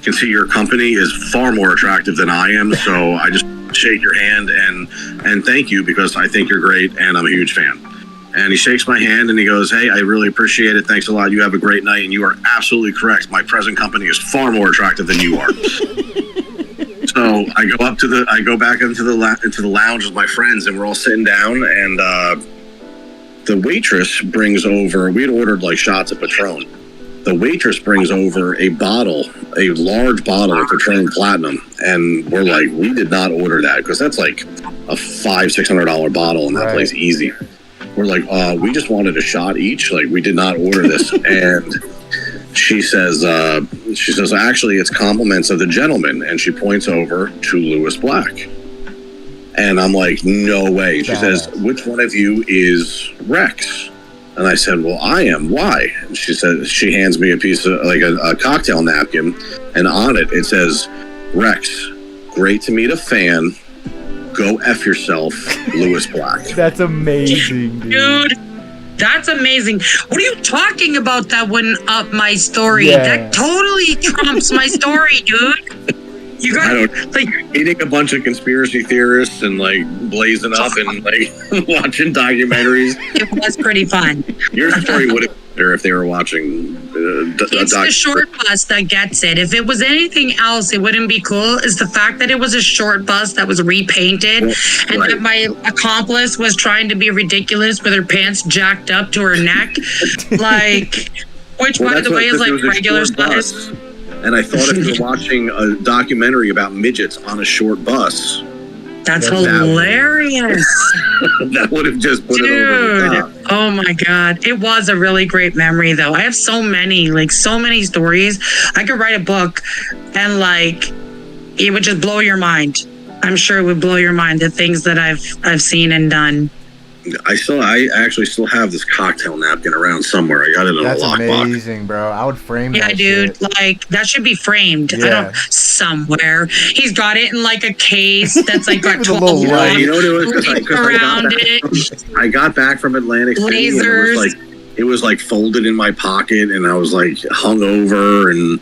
can see your company is far more attractive than I am. So I just shake your hand and thank you because I think you're great and I'm a huge fan. And he shakes my hand and he goes, hey, I really appreciate it. Thanks a lot. You have a great night. And you are absolutely correct. My present company is far more attractive than you are. So I go back into the lounge with my friends and we're all sitting down and the waitress brings over, we had ordered like shots of Patron. The waitress brings over a large bottle of Patron Platinum. And we're like, we did not order that because that's like a $500-$600 bottle in that place easy. We're like, we just wanted a shot each. Like, we did not order this. And she says, actually, it's compliments of the gentleman. And she points over to Lewis Black. And I'm like, no way. She says, which one of you is Rex? And I said, well, I am. Why? And she said, she hands me a piece of, like, a cocktail napkin. And on it, it says, Rex, great to meet a fan. Go F yourself, Lewis Black. That's amazing, dude. That's amazing. What are you talking about? That wouldn't up my story. Yeah. That totally trumps my story, dude. You guys, like, meeting a bunch of conspiracy theorists and like blazing up and like watching documentaries. It was pretty fun. Your story would have been better if they were watching. It's the short bus that gets it. If it was anything else, it wouldn't be cool. Is the fact that it was a short bus that was repainted, and that my accomplice was trying to be ridiculous with her pants jacked up to her neck, like, which by the way is like regular size. And I thought if you were watching a documentary about midgets on a short bus, that's hilarious. That would have just put it over the top. Oh my God. It was a really great memory though. I have so many stories. I could write a book and like, it would just blow your mind. I'm sure it would blow your mind, the things that I've seen and done. I actually still have this cocktail napkin around somewhere. I got it in a lockbox. That's amazing, bro. I would frame that. Yeah, dude. Shit. Like, that should be framed. Yeah. I don't somewhere. He's got it in like a case that's like got 12 lights. You know what it was? Around it. I got back from Atlantic City and it was like folded in my pocket and I was like hungover and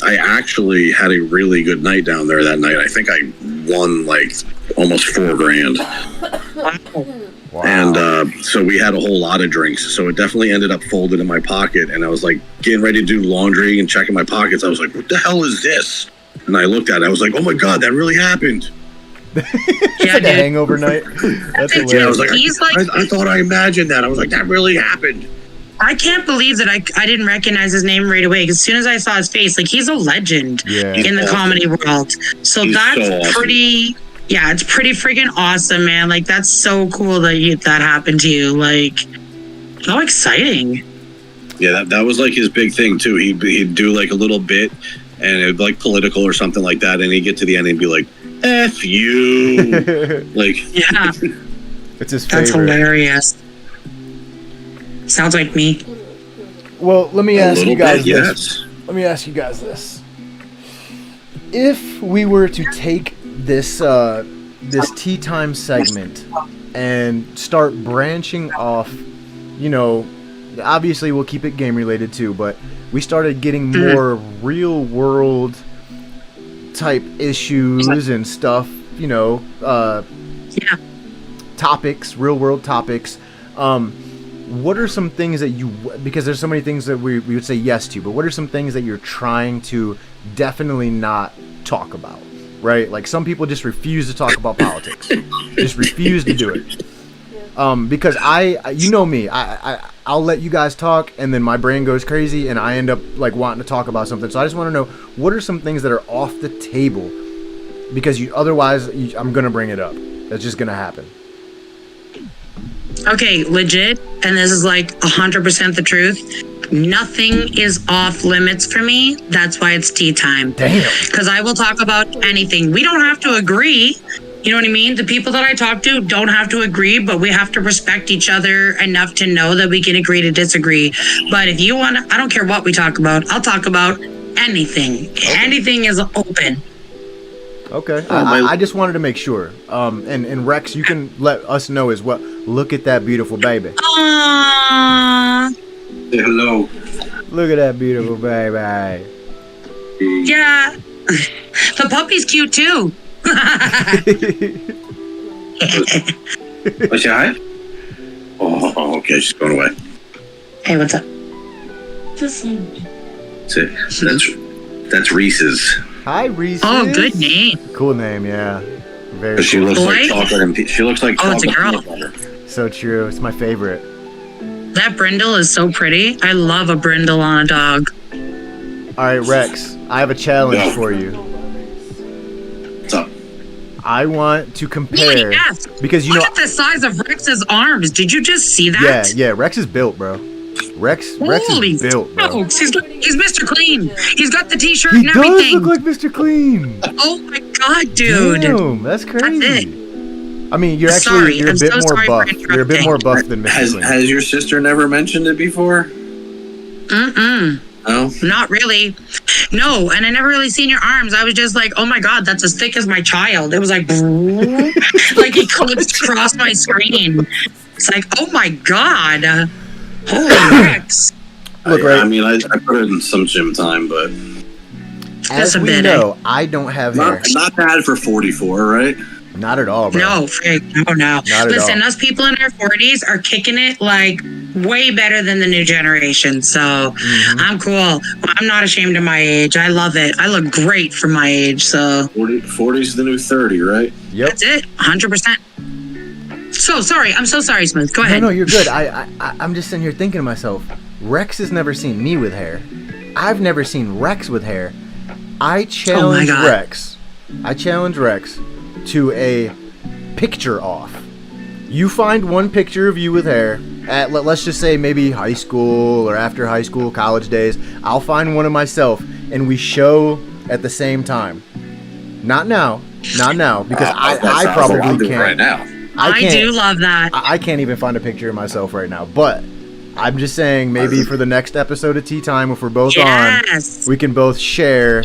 I actually had a really good night down there that night. I think I won like almost $4,000. Wow. And so we had a whole lot of drinks. So it definitely ended up folded in my pocket. And I was like getting ready to do laundry and checking my pockets. I was like, what the hell is this? And I looked at it. I was like, oh my God, that really happened. Yeah, like a hangover night. That's hilarious. Yeah, I was like, I thought I imagined that. I was like, that really happened. I can't believe that I didn't recognize his name right away. As soon as I saw his face, like, he's a legend in the comedy world. So that's so awesome. It's pretty freaking awesome, man. Like, that's so cool that that happened to you. Like, how exciting. Yeah, that was like his big thing too. He'd do like a little bit and it'd be like political or something like that. And he'd get to the end and be like, F you. Like, yeah. It's his favorite. That's hilarious. Sounds like me. Well, let me ask you guys this. Let me ask you guys this. If we were to take this tea time segment and start branching off, you know, obviously we'll keep it game related too, but we started getting more real world type issues and stuff, you know, topics, real world topics. What are some things that because there's so many things that we would say yes to, but what are some things that you're trying to definitely not talk about, right? Like some people just refuse to talk about politics, just refuse to do it. Because you know me, I'll let you guys talk and then my brain goes crazy and I end up like wanting to talk about something. So I just want to know, what are some things that are off the table? Because otherwise I'm going to bring it up. That's just going to happen. Okay, legit, and this is like 100% the truth. Nothing is off limits for me. That's why it's tea time. Damn. Because I will talk about anything. We don't have to agree. You know what I mean? The people that I talk to don't have to agree, but we have to respect each other enough to know that we can agree to disagree. But if you want to, I don't care what we talk about. I'll talk about anything. Okay. Anything is open. Okay. I just wanted to make sure. And Rex, you can let us know as well. Look at that beautiful baby. Aww. Say hello. Look at that beautiful baby. Yeah. The puppy's cute too. What's your hi? Oh, okay. She's going away. Hey, what's up? That's Reese's. Hi, Reese. Oh, good name. Cool name, yeah. Very She cool. looks like chocolate and she looks like it's a chocolate girl. and butter. So true. It's my favorite. That brindle is so pretty. I love a brindle on a dog. All right, Rex. I have a challenge for you. What's up? I want to compare Yes. because you Look know. at the size of Rex's arms. Did you just see that? Yeah. Rex is built, bro. Rex Holy is built, bro. smokes. He's Mr. Clean. He's got the t-shirt He and does everything. look like Mr. Clean. Oh my god, dude. Damn, that's crazy. That's it. I mean, you're Sorry, a I'm bit so more sorry for buff. You're a bit more buff than Mr. Has Clean. your sister never mentioned it before? Mm-mm. No. Not really. No, and I never really seen your arms. I was just like, oh my god, that's as thick as my child. It was like, like he clipped across my screen. It's like, oh my god. Holy Rex. Look, right. I mean, I put in some gym time, but As a we bit, know, I don't have hair. not bad for 44, right? Not at all, bro. No, Frank, no. Not at Listen, all. us people in our 40s are kicking it like way better than the new generation. So I'm cool. I'm not ashamed of my age. I love it. I look great for my age. So 40 is the new 30, right? Yep. that's it. 100%. So sorry. I'm so sorry, Smooth. Go ahead. No, you're good. I'm just sitting here thinking to myself, Rex has never seen me with hair. I've never seen Rex with hair. I challenge God. Rex. I challenge Rex to a picture off. You find one picture of you with hair at, let's just say, maybe high school or after high school, college days. I'll find one of myself and we show at the same time. Not now, because I probably can't. Right now. I do love that. I can't even find a picture of myself right now, but I'm just saying maybe for the next episode of Tea Time, if we're both Yes. on, we can both share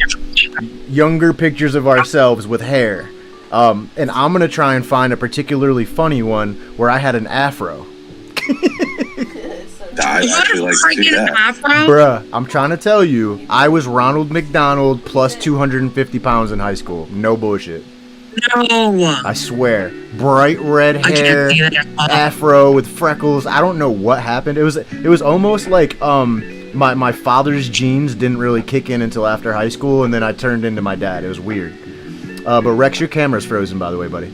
younger pictures of ourselves with hair. And I'm going to try and find a particularly funny one where I had an afro. I'd actually like to see that. Afro? Bruh, I'm trying to tell you, I was Ronald McDonald plus 250 pounds in high school. No bullshit. No. I swear. Bright red I can't hair, see that at all. afro with freckles. I don't know what happened. It was almost like my father's genes didn't really kick in until after high school, and then I turned into my dad. It was weird. But Rex, your camera's frozen, by the way, buddy.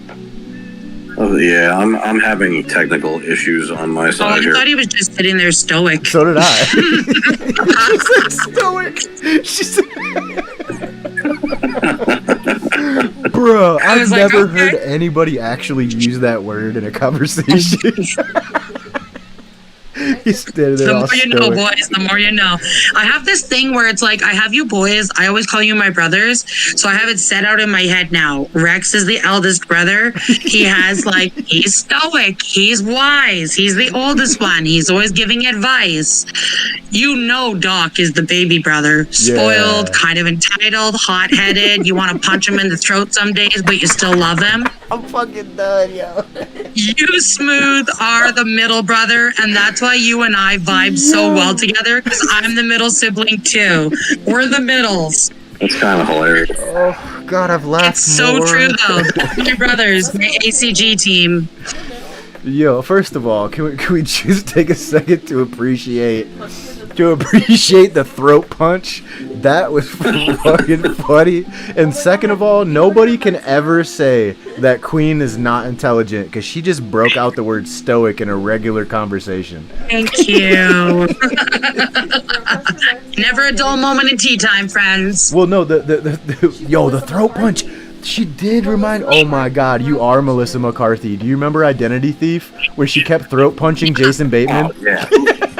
Oh, yeah, I'm having technical issues on my Oh, side I here. thought he was just sitting there stoic. So did I. She's like stoic. Bro, I I've was like, never okay. heard anybody actually use that word in a conversation. He's standing there The all more you know, stoic. boys, the more you know. I have this thing where it's like, I have you boys. I always call you my brothers. So I have it set out in my head now. Rex is the eldest brother. He has he's stoic. He's wise. He's the oldest one. He's always giving advice. You know, Doc is the baby brother. Spoiled, Yeah. kind of entitled, hot-headed. You want to punch him in the throat some days, but you still love him. I'm fucking done, yo. You, Smooth, are the middle brother, and that's why you and I vibe so well together, because I'm the middle sibling too. We're the middles. That's kind of hilarious. Oh God, I've laughed It's so more. true, though. My brothers, my ACG team. Yo, first of all, can we just take a second to appreciate the throat punch? That was fucking funny. And second of all, nobody can ever say that Queen is not intelligent because she just broke out the word stoic in a regular conversation. Thank you. Never a dull moment in tea time, friends. Well, no, the throat punch. She did remind. Oh my God, you are Melissa McCarthy. Do you remember Identity Thief, where she kept throat punching Jason Bateman? Oh, yeah.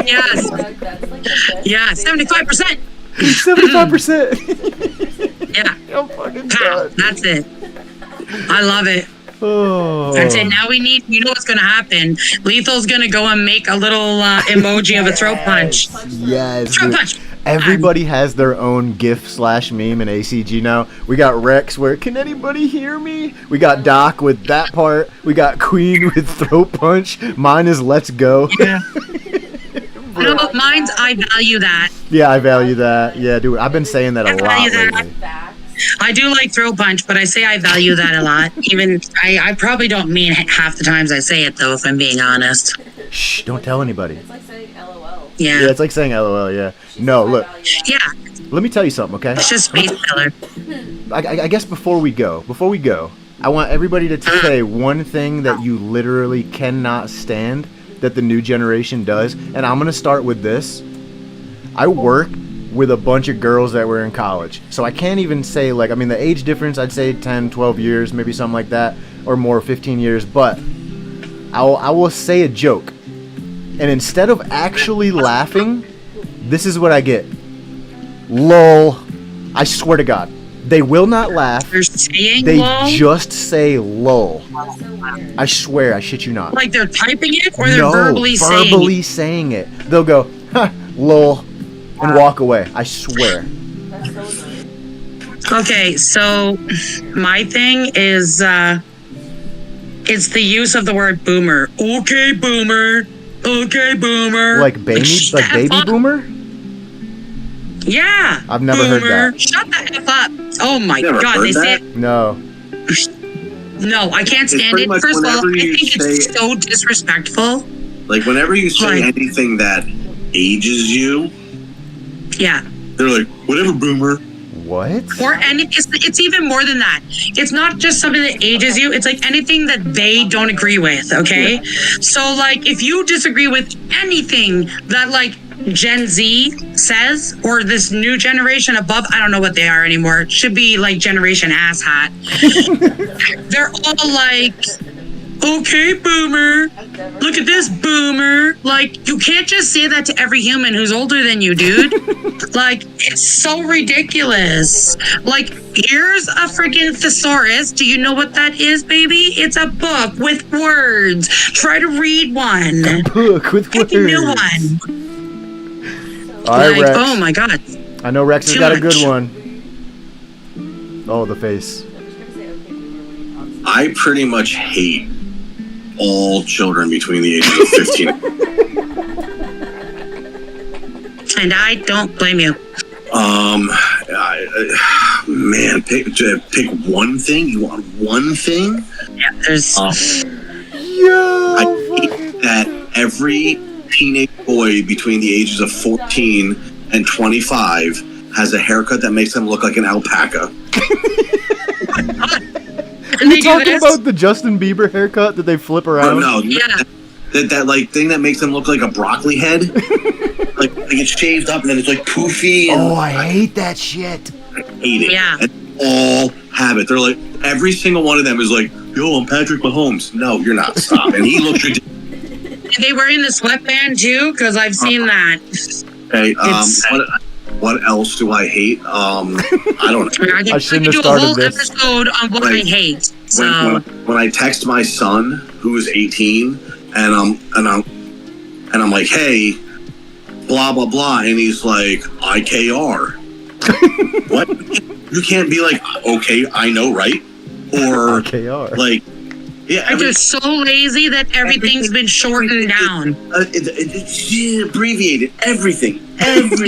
Yes. That's like the best Yeah, 75%. 75%. Yeah. I'm fucking Pow. done. That's it. I love it. Oh. That's it. Now we need, you know what's going to happen. Lethal's going to go and make a little emoji of a throat punch. Yes. Throat Dude. punch. Everybody has their own GIF/meme in ACG now. We got Rex where, can anybody hear me? We got Doc with that part. We got Queen with throat punch. Mine is let's go. Yeah. No, mine's I value that. Yeah, I value that. Yeah, dude, I've been saying that a I value lot that. lately. facts. I do like throat punch, but I say I value that a lot. Even I probably don't mean half the times I say it though, if I'm being honest. Shh, don't tell anybody. It's like saying LOL. Yeah, Yeah. it's like saying LOL, yeah. No, look, Yeah. let me tell you something, okay? It's just space filler. I guess before we go, I want everybody to say one thing that you literally cannot stand that the new generation does. And I'm going to start with this. I work with a bunch of girls that were in college. So I can't even say, like, I mean, the age difference, I'd say 10, 12 years, maybe something like that, or more, 15 years. But I will say a joke. And instead of actually laughing, this is what I get. LOL. I swear to God. They will not laugh. They're saying They lol? just say LOL. That's so weird. I swear, I shit you not. Like they're typing it or they're No, verbally saying it. They'll go, huh, LOL, and walk away. I swear. That's so annoying. Okay, so my thing is it's the use of the word boomer. Okay, boomer. Okay, boomer. Like baby shut the F up. boomer? Yeah. I've never heard boomer. that. Shut the F up. Oh my Never god, heard they say that? it. No. No, I can't stand pretty it. much First of all, I whenever you think it's say- so disrespectful. Like whenever you say Like- anything that ages you, Yeah. they're like, whatever, boomer. What? Or any, it's even more than that. It's not just something that ages you. It's like anything that they don't agree with. Okay, so like if you disagree with anything that like Gen Z says or this new generation above, I don't know what they are anymore. It should be like Generation Asshat. They're all like, okay, boomer. Look at this, boomer. Like, you can't just say that to every human who's older than you, dude. Like, it's so ridiculous. Like, here's a freaking thesaurus. Do you know what that is, baby? It's a book with words. Try to read one. Book with Pick a new words. one. All right, Like, Rex. oh my god. I know Rex has Too got a much. good one. Oh, the face. I'm just gonna say okay boomer when he talks. I pretty much hate all children between the ages of 15. And I don't blame you. Man, pick one thing. You want one thing? Yeah, there's Yo! I hate that every teenage boy between the ages of 14 and 25 has a haircut that makes them look like an alpaca. and they You do talking this. about the Justin Bieber haircut that they flip Oh around? no, Yeah. that like thing that makes them look like a broccoli head. like it's shaved up and then it's like poofy. And Oh, I hate that shit. I hate it. Yeah. And all have it. They're like every single one of them is like, yo, I'm Patrick Mahomes. No, you're not. Stop. And he looks ridiculous. Are they wearing the sweatband too? Because I've seen that. Okay, It's- what else do I hate? I don't know. I shouldn't could have do a whole started this. episode on what I Right. hate. So When I text my son who is 18 and I'm like, hey, blah blah blah, and he's like, IKR. What? You can't be like, okay, I know, right? Or KR. like, yeah, I'm just so lazy that everything's been shortened down. it's abbreviated. Everything. It's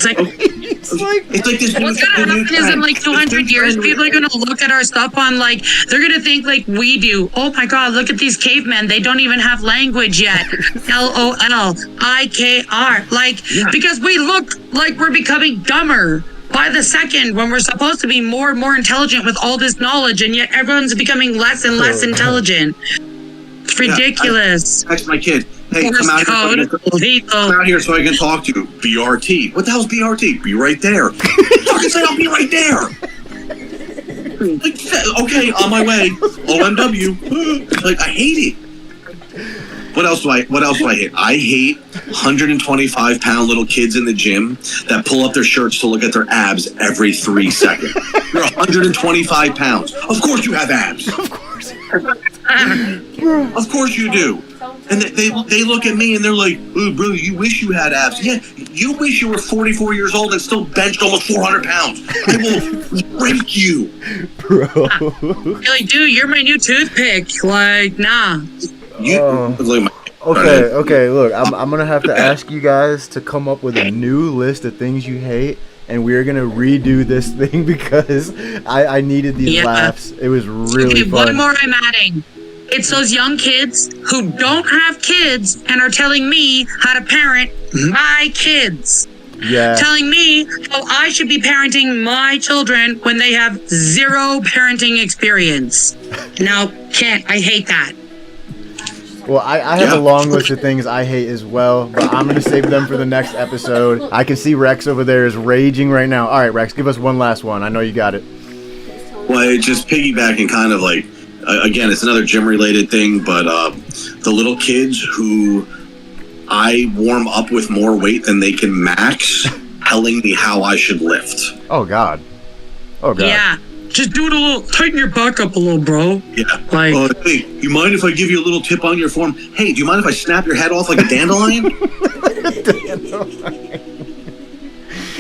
like It's like, It's like this. what's gonna happen is in like 200 years, people are gonna look at our stuff on like they're gonna think like we do. Oh my god, look at these cavemen. They don't even have language yet. LOL, IKR. Like because we look like we're becoming dumber by the second when we're supposed to be more and more intelligent with all this knowledge, and yet everyone's becoming less and less intelligent. It's ridiculous. Text my kid. Hey, Morse code, lethal. come out here so I can talk to you. BRT. What the hell's BRT? Be right there. Fucking say I'll be right there. Like, okay, on my way. OMW. Like, I hate it. What else do I hate? I hate 125-pound little kids in the gym that pull up their shirts to look at their abs every 3 seconds. You're 125 pounds. Of course you have abs. Of course. Of course you do. And they look at me and they're like, "Oh, bro, you wish you had abs." Yeah, you wish you were 44 years old and still benched almost 400 pounds. I will break you. Bro. You're like, dude, you're my new toothpick. Like, nah. Okay, look, I'm gonna have to ask you guys to come up with a new list of things you hate, and we're gonna redo this thing because I needed these laughs. It was really fun. One more I'm adding. It's those young kids who don't have kids and are telling me how to parent my kids. Yeah. Telling me how I should be parenting my children when they have zero parenting experience. No, can't. I hate that. Well, I have a long list of things I hate as well, but I'm going to save them for the next episode. I can see Rex over there is raging right now. All right, Rex, give us one last one. I know you got it. Well, it's just piggybacking kind of like, again, it's another gym-related thing, but the little kids who I warm up with more weight than they can max telling me how I should lift. Oh, God. Oh, God. Yeah. Just do it a little, tighten your back up a little, bro. Yeah. Like, hey, you mind if I give you a little tip on your form? Hey, do you mind if I snap your head off like a dandelion?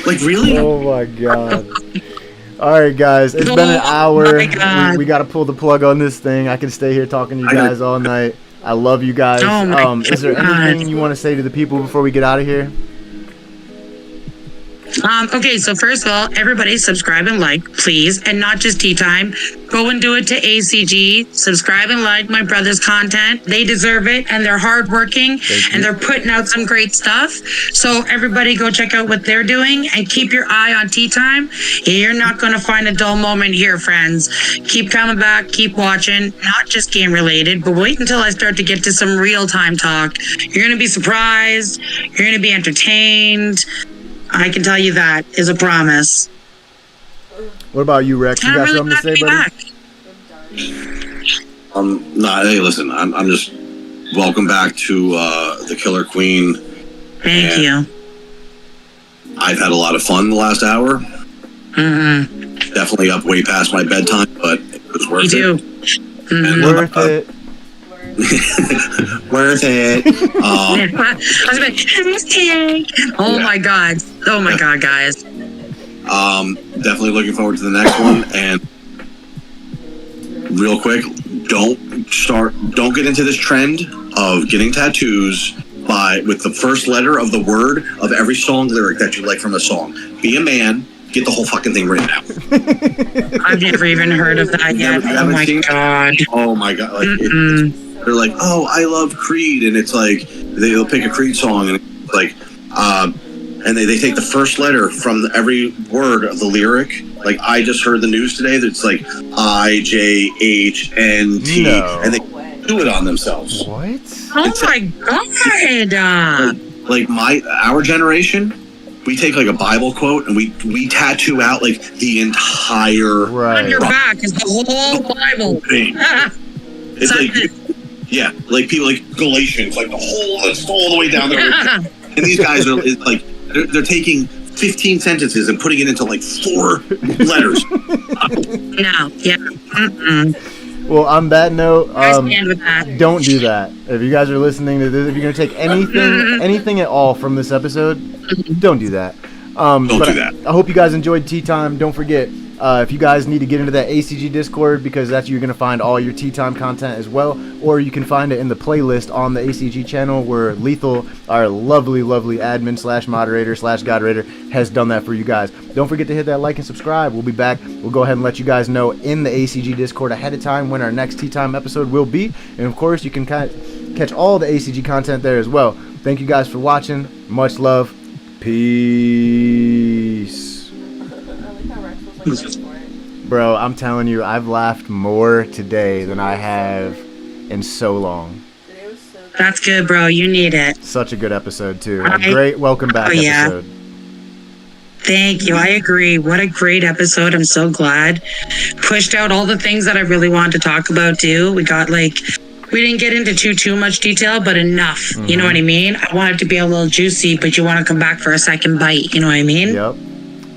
Like, really? Oh, my God. All right, guys. It's been an hour. We got to pull the plug on this thing. I can stay here talking to you guys all night. I love you guys. Is there anything you want to say to the people before we get out of here? Okay, so first of all, everybody subscribe and like, please, and not just Tea Time. Go and do it to ACG. Subscribe and like my brother's content. They deserve it, and they're hardworking, and they're putting out some great stuff. So everybody go check out what they're doing, and keep your eye on Tea Time. You're not going to find a dull moment here, friends. Keep coming back, keep watching, not just game related, but wait until I start to get to some real-time talk. You're going to be surprised. You're going to be entertained. I can tell you that is a promise. What about you, Rex? You got something to say, buddy? Hey, listen, I'm just welcome back to the Killer Queen. Thank you. I've had a lot of fun the last hour. Mm-hmm. Definitely up way past my bedtime, but it was worth it. Mm-hmm. Worth it. Worth it. Oh my god, guys. Definitely looking forward to the next one. And real quick, don't get into this trend of getting tattoos with the first letter of the word of every song lyric that you like from a song. Be a man. Get the whole fucking thing written out. I've never even heard of that yet. Oh my god. Oh my god. Like, they're like, oh, I love Creed, and it's like they'll pick a Creed song, and it's like, and they take the first letter from every word of the lyric. Like, I just heard the news today that's like IJHNT, and they do it on themselves. What? Oh my god! Like our generation, we take like a Bible quote and we tattoo out like the entire on your back is the whole Bible thing. It's like. Yeah, like people like Galatians, like it's all the way down there. And these guys are like, they're taking 15 sentences and putting it into like 4 letters. No, yeah. Well, on that note, I stand with that. Don't do that. If you guys are listening to this, if you're going to take anything at all from this episode, don't do that. Don't do that. I hope you guys enjoyed Tea Time. Don't forget, if you guys need to get into that ACG Discord, because that's you're going to find all your Tea Time content as well, or you can find it in the playlist on the ACG channel where Lethal, our lovely admin / moderator / God Raider, has done that for you guys. Don't forget to hit that like and subscribe. We'll be back. We'll go ahead and let you guys know in the ACG Discord ahead of time when our next Tea Time episode will be. And of course, you can catch all the ACG content there as well. Thank you guys for watching. Much love. Peace. Bro, I'm telling you, I've laughed more today than I have in so long. That's good, bro. You need it. Such a good episode, too. A great welcome back episode. Thank you. I agree. What a great episode. I'm so glad. Pushed out all the things that I really wanted to talk about, too. We we didn't get into too much detail, but enough. You know what I mean? I want it to be a little juicy, but you want to come back for a second bite. You know what I mean? Yep.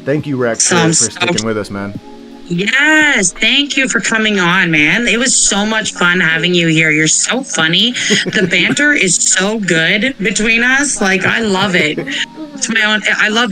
Thank you, Rex, So for I'm sticking with us, man. Yes, thank you for coming on, man. It was so much fun having you here. You're so funny. The banter is so good between us. Like, I love it. It's my own. I love